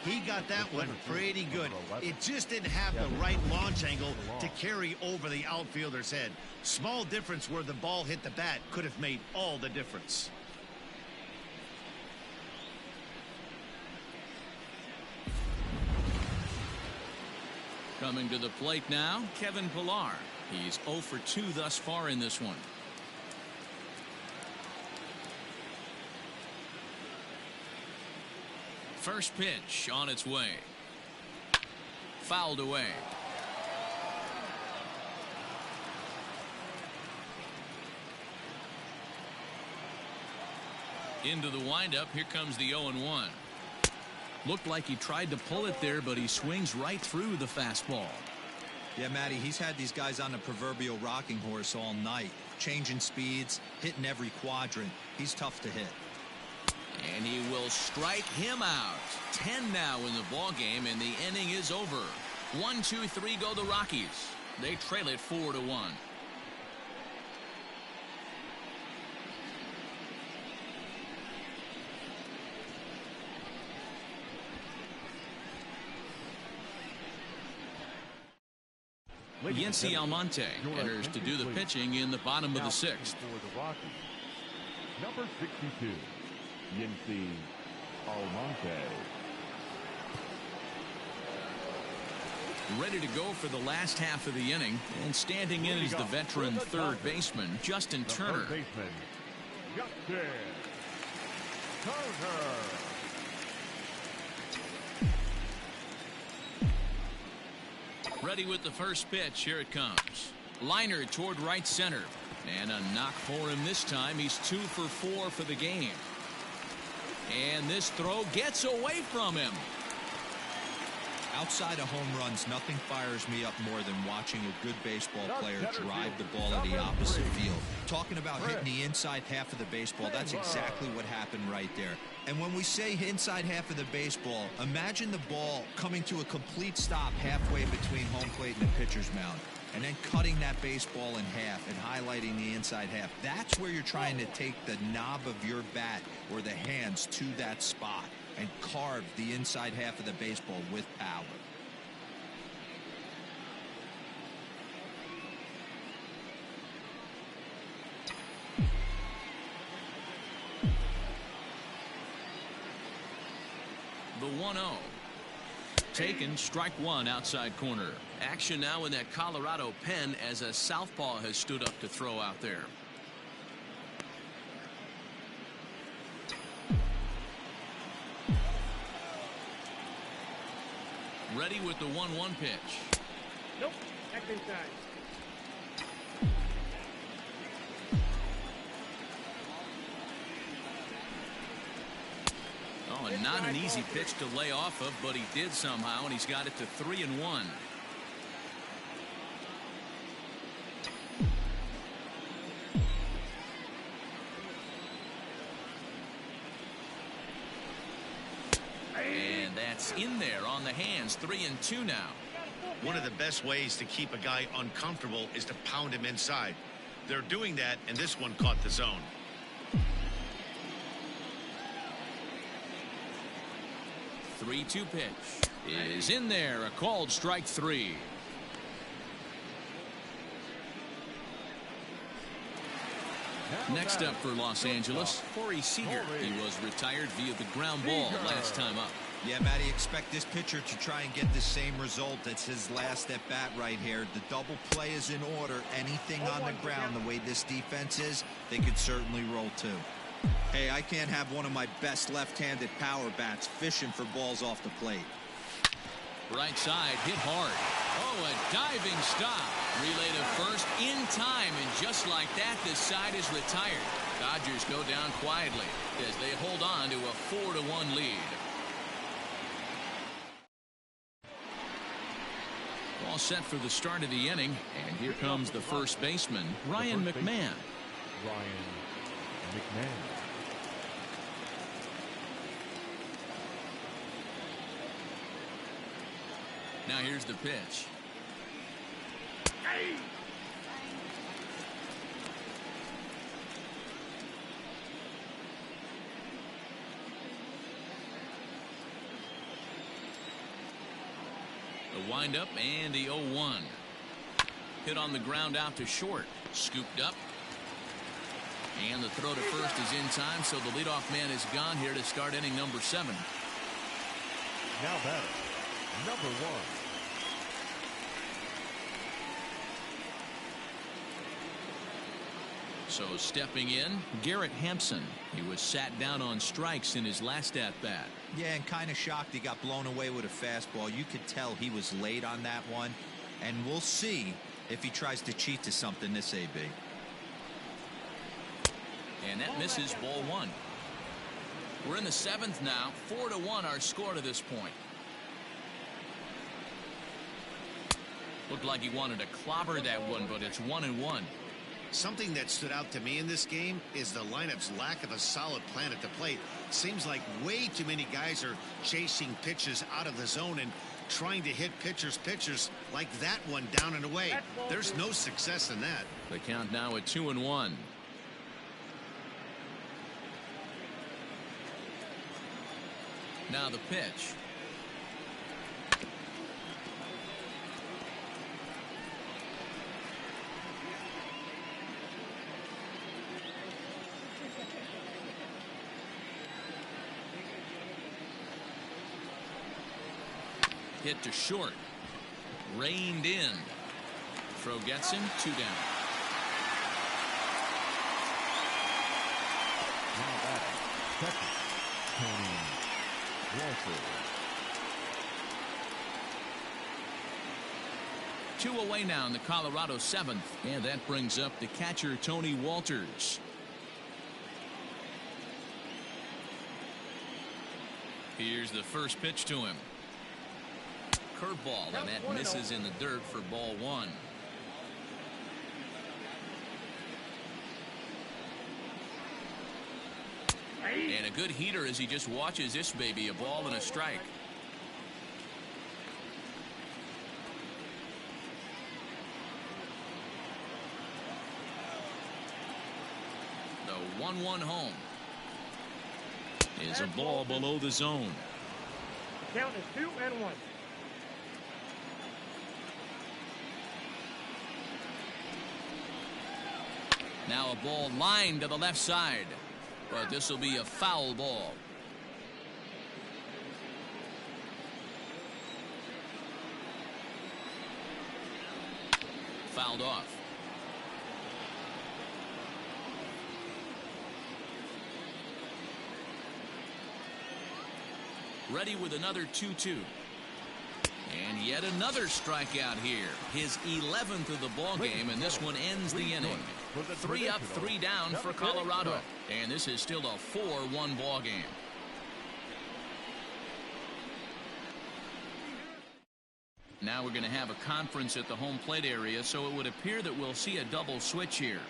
He got that one pretty good. It just didn't have the right launch angle to carry over the outfielder's head. Small difference where the ball hit the bat could have made all the difference. Coming to the plate now, Kevin Pillar. He's 0 for 2 thus far in this one. First pitch on its way. Fouled away. Into the windup. Here comes the 0-1. Looked like he tried to pull it there, but he swings right through the fastball. Yeah, Matty, he's had these guys on the proverbial rocking horse all night. Changing speeds, hitting every quadrant. He's tough to hit. And he will strike him out. 10 now in the ball game, and the inning is over. 1, 2, 3 go the Rockies. They trail it 4-1. Yency Almonte enters to do the pitching in the bottom of the 6th. For the Rockies, number 62, Yency Almonte. Ready to go for the last half of the inning, and standing in is the veteran third baseman, Justin Turner. Third baseman, Justin Turner. Ready with the first pitch. Here it comes. Liner toward right center. And a knock for him this time. He's 2 for 4 for the game. And this throw gets away from him. Outside of home runs, nothing fires me up more than watching a good baseball player drive the ball at the opposite field. Talking about hitting the inside half of the baseball, that's exactly what happened right there. And when we say inside half of the baseball, imagine the ball coming to a complete stop halfway between home plate and the pitcher's mound, and then cutting that baseball in half and highlighting the inside half. That's where you're trying to take the knob of your bat or the hands to that spot and carve the inside half of the baseball with power. The 1-0. Taken, strike one, outside corner. Action now in that Colorado pen as a southpaw has stood up to throw out there. Ready with the 1-1 pitch. Nope. Back inside. Oh, and not an easy pitch to lay off of, but he did somehow, and he's got it to 3-1. And that's in there on the hands. 3-2 now. One of the best ways to keep a guy uncomfortable is to pound him inside. They're doing that, and this one caught the zone. The 3-2 pitch is in there. A called strike 3. Next up for Los Angeles, Corey Seager. He was retired via the ground ball last time up. Yeah, Matty, expect this pitcher to try and get the same result. It's his last at bat right here. The double play is in order. Anything on the ground, the way this defense is, they could certainly roll too. Hey, I can't have one of my best left-handed power bats fishing for balls off the plate. Right side, hit hard. Oh, a diving stop. Relay to first in time, and just like that, this side is retired. Dodgers go down quietly as they hold on to a 4-1 lead. All set for the start of the inning, and here comes the first baseman, Ryan McMahon. Ryan McMahon. Now here's the pitch. windup and the 0-1. Hit on the ground out to short. Scooped up. And the throw to first is in time, so the leadoff man is gone here to start inning number 7. Now batter, number 1. So stepping in, Garrett Hampson. He was sat down on strikes in his last at-bat. Yeah, and kind of shocked he got blown away with a fastball. You could tell he was late on that one. And we'll see if he tries to cheat to something this AB. And that misses, ball 1. We're in the 7th now. 4-1 our score to this point. Looked like he wanted to clobber that one, but it's 1-1. Something that stood out to me in this game is the lineup's lack of a solid plan at the plate. Seems like way too many guys are chasing pitches out of the zone and trying to hit pitchers like that one down and away. There's no success in that. The count now at 2-1. Now the pitch. Hit to short. Reined in. Throw gets him. 2 down. Now batter, second, Tony Walker. 2 away now in the Colorado 7th. And that brings up the catcher, Tony Walters. Here's the first pitch to him. Curveball, and that misses in the dirt for ball 1. And a good heater as he just watches this baby, a ball and a strike. The 1-1 home is a ball below the zone. Count is 2-1. Now a ball lined to the left side, but this will be a foul ball. Fouled off. Ready with another 2-2. And yet another strikeout here. His 11th of the ball game, and this one ends the inning. 3 up, 3 down for Colorado. And this is still a 4-1 ball game. Now we're going to have a conference at the home plate area, so it would appear that we'll see a double switch here.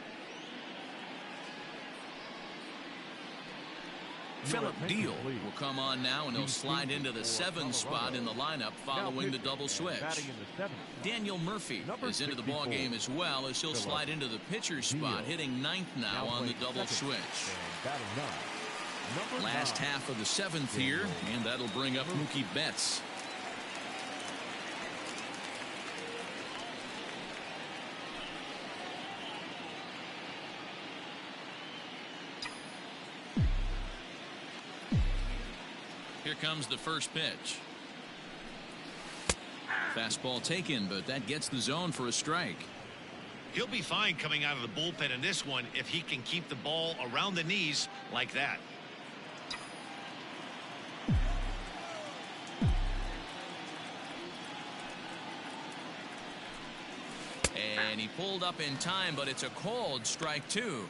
Philip Deal will come on now, and he'll slide into the 7th spot in the lineup following the double switch. Daniel Murphy is into the ball game as well, as he'll slide into the pitcher's spot, hitting 9th now on the double switch. Last half of the 7th here, and that'll bring up Mookie Betts. Here comes the first pitch. Fastball taken, but that gets the zone for a strike. He'll be fine coming out of the bullpen in this one if he can keep the ball around the knees like that. And he pulled up in time, but it's a called strike 2.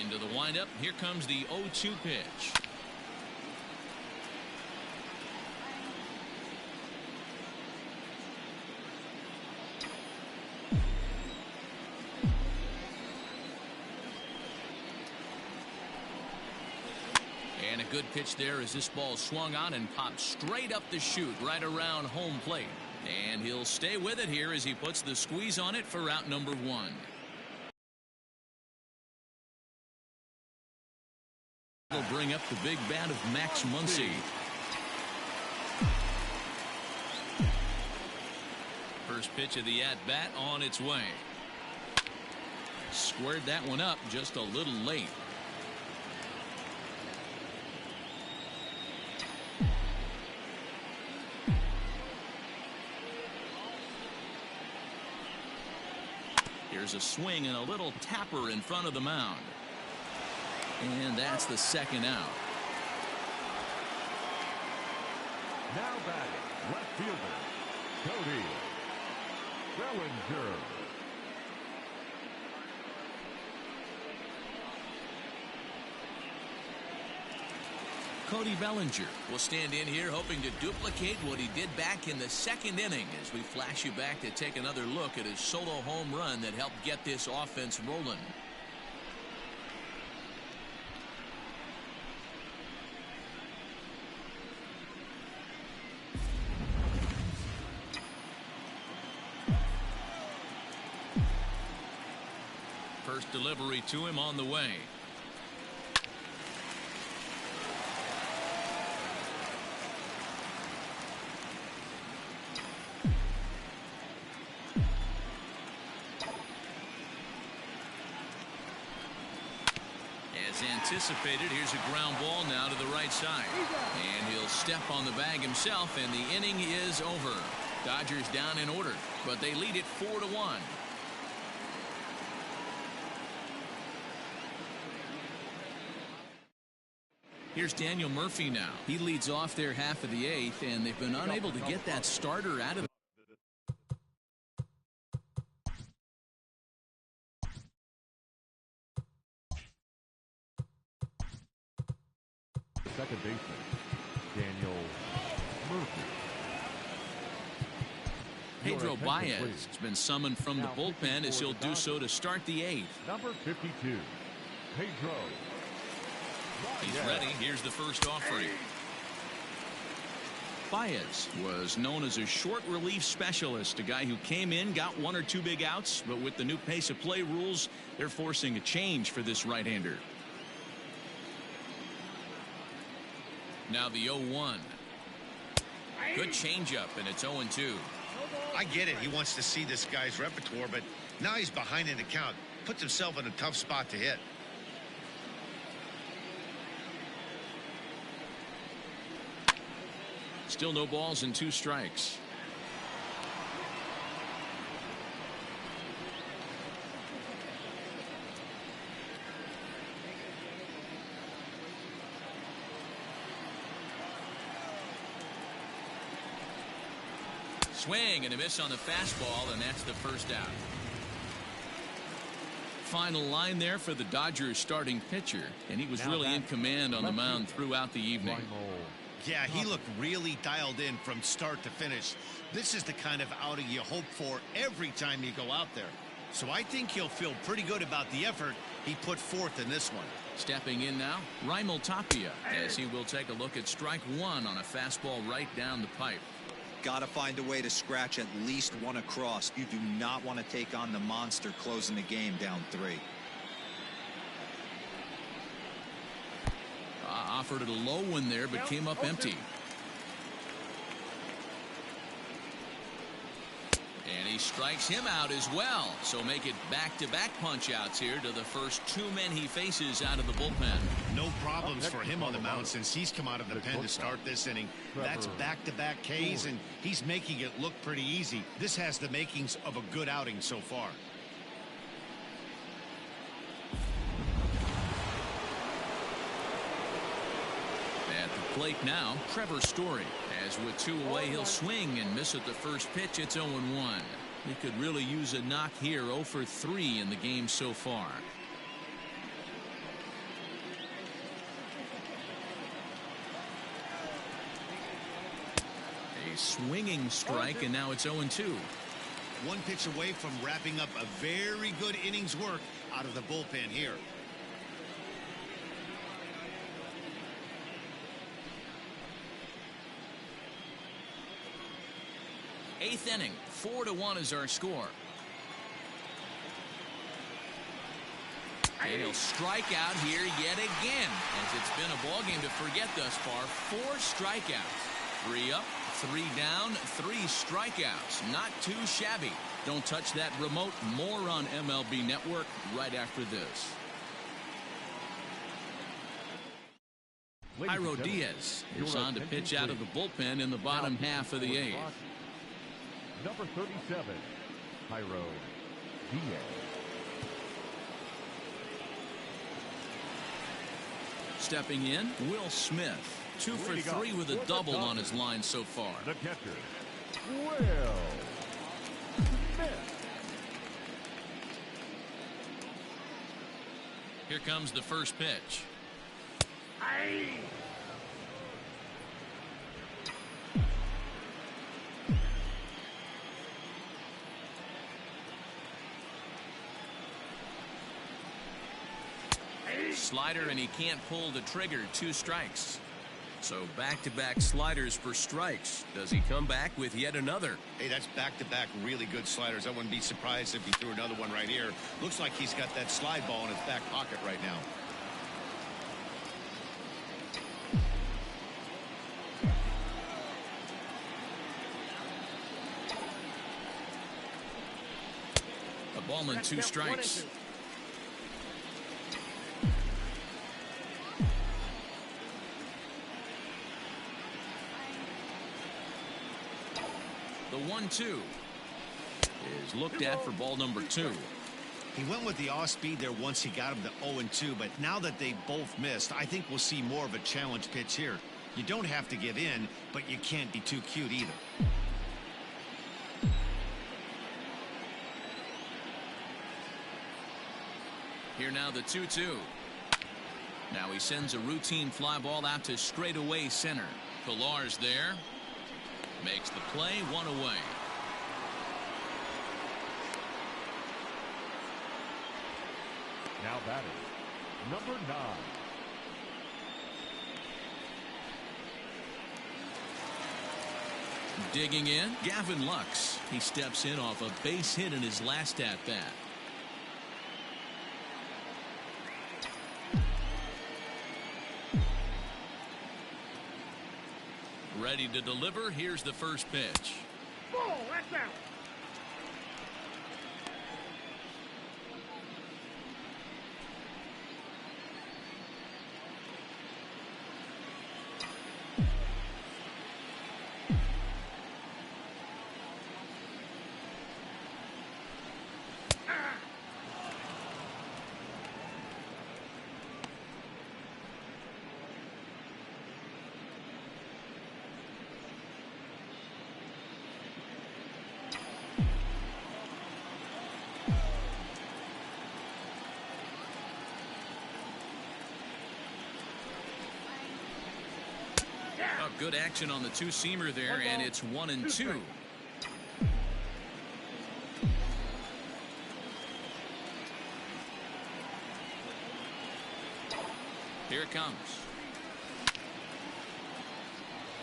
Into the windup. Here comes the 0-2 pitch. And a good pitch there as this ball swung on and popped straight up the chute right around home plate. And he'll stay with it here as he puts the squeeze on it for out number 1. Will bring up the big bat of Max Muncy. First pitch of the at-bat on its way. Squared that one up just a little late. Here's a swing and a little tapper in front of the mound. And that's the second out. Now batting, left fielder, Cody Bellinger. Cody Bellinger will stand in here hoping to duplicate what he did back in the second inning as we flash you back to take another look at his solo home run that helped get this offense rolling. First delivery to him on the way. As anticipated, here's a ground ball now to the right side. And he'll step on the bag himself, and the inning is over. Dodgers down in order, but they lead it 4-1. Here's Daniel Murphy now. He leads off their half of the eighth, and they've been unable to get that starter out of Second baseman, Daniel Murphy. Pedro Baez has been summoned from the bullpen as he'll do so to start the eighth. Number 52, Pedro. He's ready. Here's the first offering. Baez was known as a short relief specialist, a guy who came in, got one or two big outs, but with the new pace of play rules, they're forcing a change for this right-hander. Now the 0-1. Good changeup, and it's 0-2. I get it. He wants to see this guy's repertoire, but now he's behind in the count. Puts himself in a tough spot to hit. Still no balls and 2 strikes. Swing and a miss on the fastball, and that's the first out. Final line there for the Dodgers starting pitcher, and he was really in command on the mound throughout the evening. Yeah, he looked really dialed in from start to finish. This is the kind of outing you hope for every time you go out there. So I think he'll feel pretty good about the effort he put forth in this one. Stepping in now, Raimel Tapia, as he will take a look at strike 1 on a fastball right down the pipe. Got to find a way to scratch at least one across. You do not want to take on the monster closing the game down 3. Offered it a low one there, but came up empty. And he strikes him out as well. So make it back-to-back punch-outs here to the first 2 men he faces out of the bullpen. No problems for him on the mound since he's come out of the pen to start this inning. That's back-to-back Ks, and he's making it look pretty easy. This has the makings of a good outing so far. At the plate now, Trevor Story. As with 2 away, he'll swing and miss at the first pitch. It's 0-1. He could really use a knock here. 0 for 3 in the game so far. A swinging strike, and now it's 0-2. One pitch away from wrapping up a very good innings work out of the bullpen here. 8th inning, 4-1 is our score. And he'll strike out here yet again, as it's been a ball game to forget thus far. 4 strikeouts. 3 up, 3 down, 3 strikeouts. Not too shabby. Don't touch that remote. More on MLB Network right after this. Jairo Diaz is on to pitch out of the bullpen in the bottom half of the 8th. Number 37, Jairo Diaz. Stepping in, Will Smith. 2 for 3 with a double on his line so far. The catcher, Will Smith. Here comes the first pitch. Slider, and he can't pull the trigger. 2 strikes. So back-to-back sliders for strikes. Does he come back with yet another? Hey, that's back-to-back really good sliders. I wouldn't be surprised if he threw another one right here. Looks like he's got that slide ball in his back pocket right now. A ball and 2 strikes. The 1-2 is looked at for ball number 2. He went with the off speed there once he got him to 0-2, but now that they both missed, I think we'll see more of a challenge pitch here. You don't have to give in, but you can't be too cute either. Here now the 2-2. Now he sends a routine fly ball out to straightaway center. Pilar's there. Makes the play, 1 away. Now batting, number 9. Digging in, Gavin Lux. He steps in off a base hit in his last at-bat. Ready to deliver. Here's the first pitch. Ball, that's out. Good action on the 2-seamer there, and it's 1-2. Here it comes.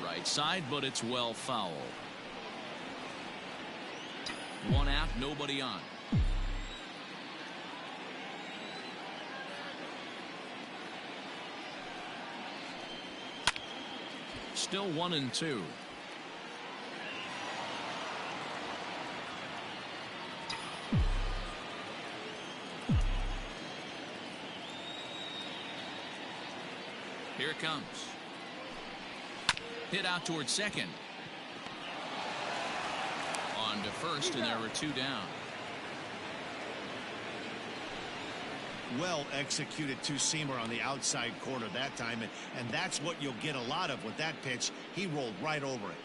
Right side, but it's well fouled. 1 out, nobody on. Still 1-2. Here it comes. Hit out towards second. On to first, and there were 2 down. Well executed 2-seamer on the outside corner that time, and that's what you'll get a lot of with that pitch. He rolled right over it.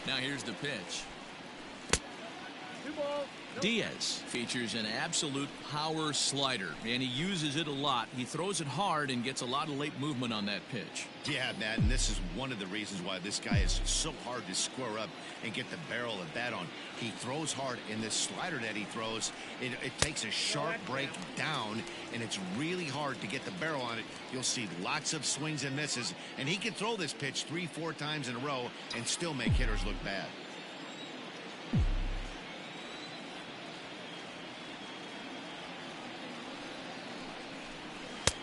Now here's the pitch. 2 balls, Diaz features an absolute power slider, and he uses it a lot. He throws it hard and gets a lot of late movement on that pitch. Yeah, Matt, and this is one of the reasons why this guy is so hard to square up and get the barrel of bat on. He throws hard, and this slider that he throws, it takes a sharp break down, and it's really hard to get the barrel on it. You'll see lots of swings and misses, and he can throw this pitch 3-4 times in a row and still make hitters look bad.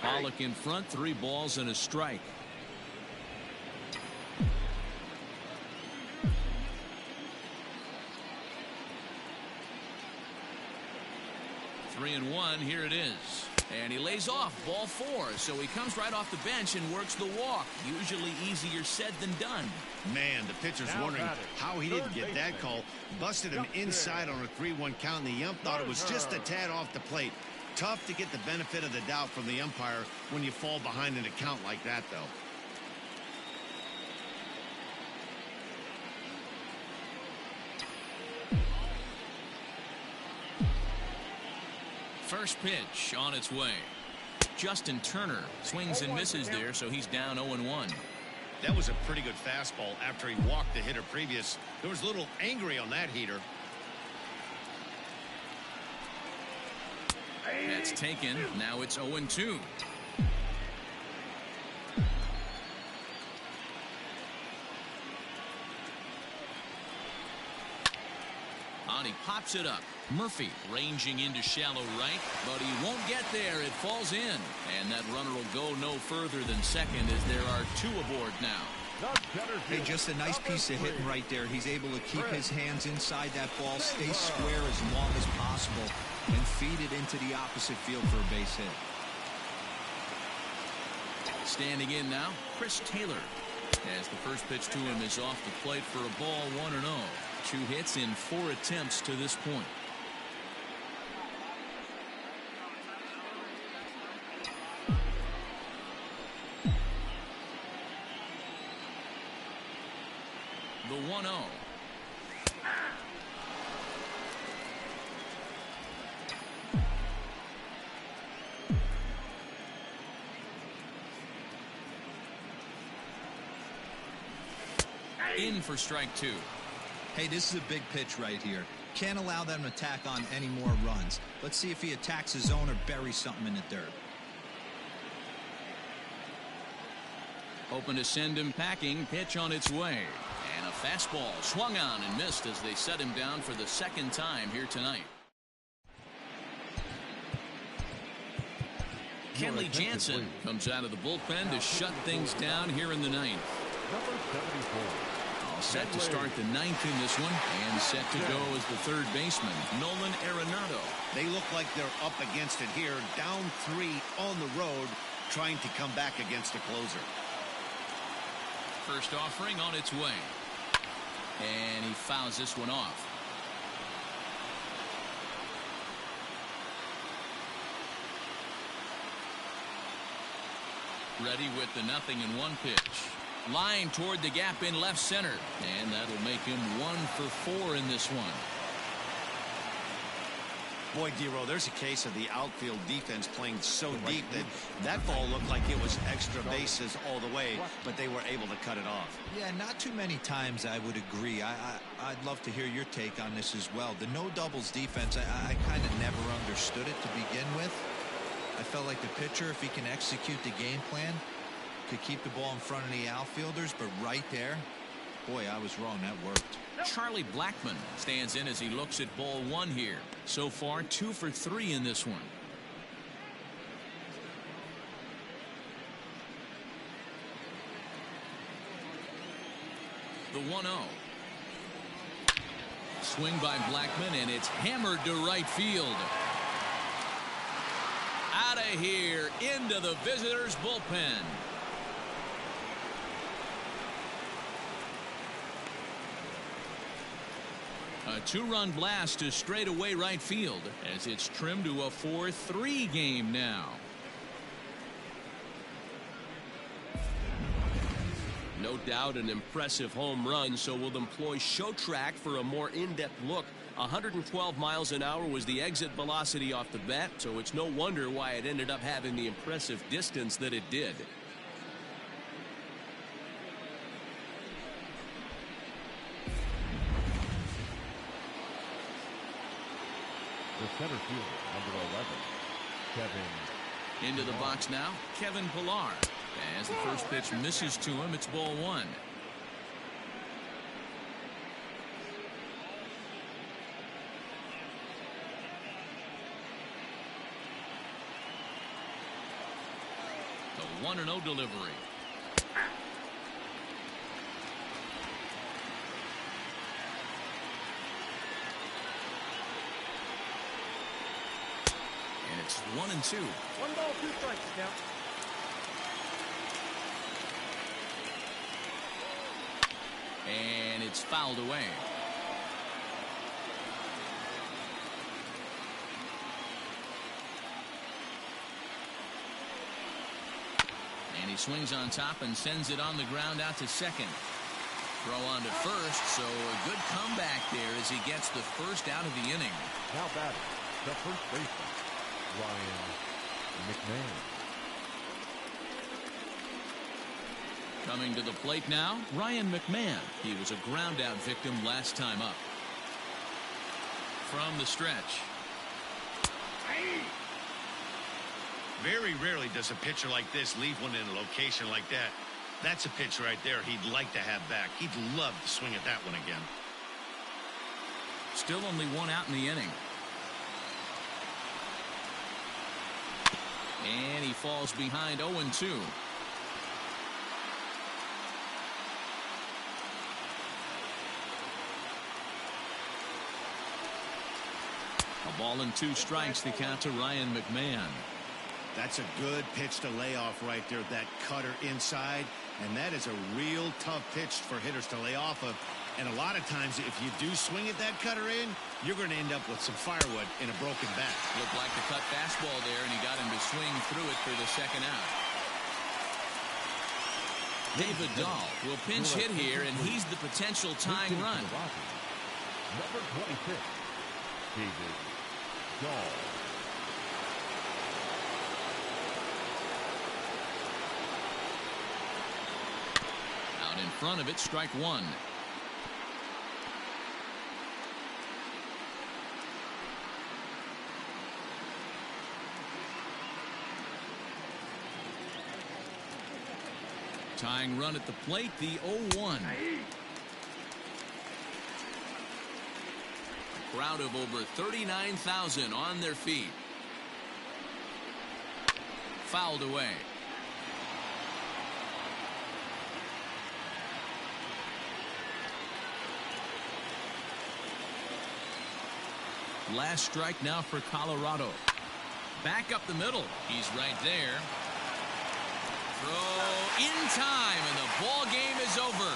Pollock in front, 3 balls and a strike. Three and one, here it is. And he lays off, ball 4, so he comes right off the bench and works the walk. Usually easier said than done. Man, the pitcher's wondering how he didn't get that call. Busted him inside on a 3-1 count, and the ump thought it was just a tad off the plate. Tough to get the benefit of the doubt from the umpire when you fall behind in a count like that, though. First pitch on its way. Justin Turner swings and misses there, so he's down 0-1. That was a pretty good fastball after he walked the hitter previous. There was a little angry on that heater. That's taken. Now it's 0-2. And he pops it up. Murphy ranging into shallow right, but he won't get there. It falls in, and that runner will go no further than second as there are 2 aboard now. Hey, just a nice piece of hitting right there. He's able to keep his hands inside that ball, stay square as long as possible, and feed it into the opposite field for a base hit. Standing in now, Chris Taylor, as the first pitch to him is off the plate for a ball, 1-0. 2 hits in 4 attempts to this point. The 1-0. In for strike 2. Hey, this is a big pitch right here. Can't allow them to tack on any more runs. Let's see if he attacks his zone or buries something in the dirt. Hoping to send him packing. Pitch on its way. And a fastball swung on and missed as they set him down for the second time here tonight. Kenley Jansen comes out of the bullpen to shut things down here in the 9th. Number 74. All set to start the 9th in this one, and set to go as the third baseman, Nolan Arenado. They look like they're up against it here, down 3 on the road, trying to come back against the closer. First offering on its way. And he fouls this one off. Ready with the 0-1 pitch. Line toward the gap in left center. And that'll make him 1 for 4 in this one. Boy, D-Row, there's a case of the outfield defense playing so deep that that ball looked like it was extra bases all the way, but they were able to cut it off. Yeah, not too many times I would agree. I'd love to hear your take on this as well. The no doubles defense, I kind of never understood it to begin with. I felt like the pitcher, if he can execute the game plan, could keep the ball in front of the outfielders, but right there, boy, I was wrong. That worked. Charlie Blackmon stands in as he looks at ball 1 here. So far 2 for 3 in this one. The 1-0. Swing by Blackmon, and it's hammered to right field. Out of here into the visitors' bullpen. A 2-run blast to straightaway right field as it's trimmed to a 4-3 game now. No doubt an impressive home run, so we'll employ Show Track for a more in-depth look 112 miles an hour was the exit velocity off the bat, so it's no wonder why it ended up having the impressive distance that it did. The center fielder, number 11, Kevin. Into the box now, Kevin Pillar. As the first pitch misses to him, it's ball one. The 1-0 delivery. And it's 1-2. 1 ball, 2 strikes now. And it's fouled away. And he swings on top and sends it on the ground out to second. Throw on to first, so a good comeback there as he gets the first out of the inning. Now batting, the first baseman, Ryan McMahon. Coming to the plate now, Ryan McMahon. He was a ground out victim last time up. From the stretch. Very rarely does a pitcher like this leave one in a location like that. That's a pitch right there he'd like to have back. He'd love to swing at that one again. Still only one out in the inning. And he falls behind 0-2. A ball and 2 strikes to count to Ryan McMahon. That's a good pitch to lay off right there, that cutter inside, and that is a real tough pitch for hitters to lay off of. And a lot of times if you do swing at that cutter in, you're going to end up with some firewood in a broken bat. Looked like the cut fastball there, and he got him to swing through it for the second out. David Dahl will pinch hit here, and he's the potential tying run. Number 26, David Dahl. Out in front of it, strike one. Tying run at the plate, the 0-1. A crowd of over 39,000 on their feet. Fouled away. Last strike now for Colorado. Back up the middle. He's right there. Throw in time, and the ball game is over.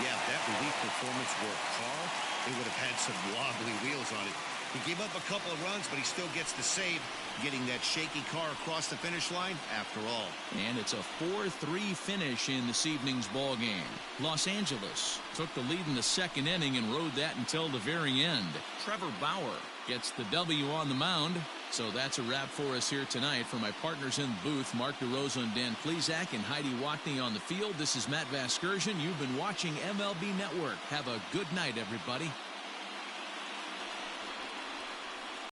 Yeah, if that relief performance were a car, it would have had some wobbly wheels on it. He gave up a couple of runs, but he still gets the save, getting that shaky car across the finish line after all. And it's a 4-3 finish in this evening's ball game. Los Angeles took the lead in the second inning and rode that until the very end. Trevor Bauer gets the W on the mound. So that's a wrap for us here tonight. For my partners in the booth, Mark DeRosa and Dan Plesac and Heidi Watney on the field, this is Matt Vasgersian. You've been watching MLB Network. Have a good night, everybody.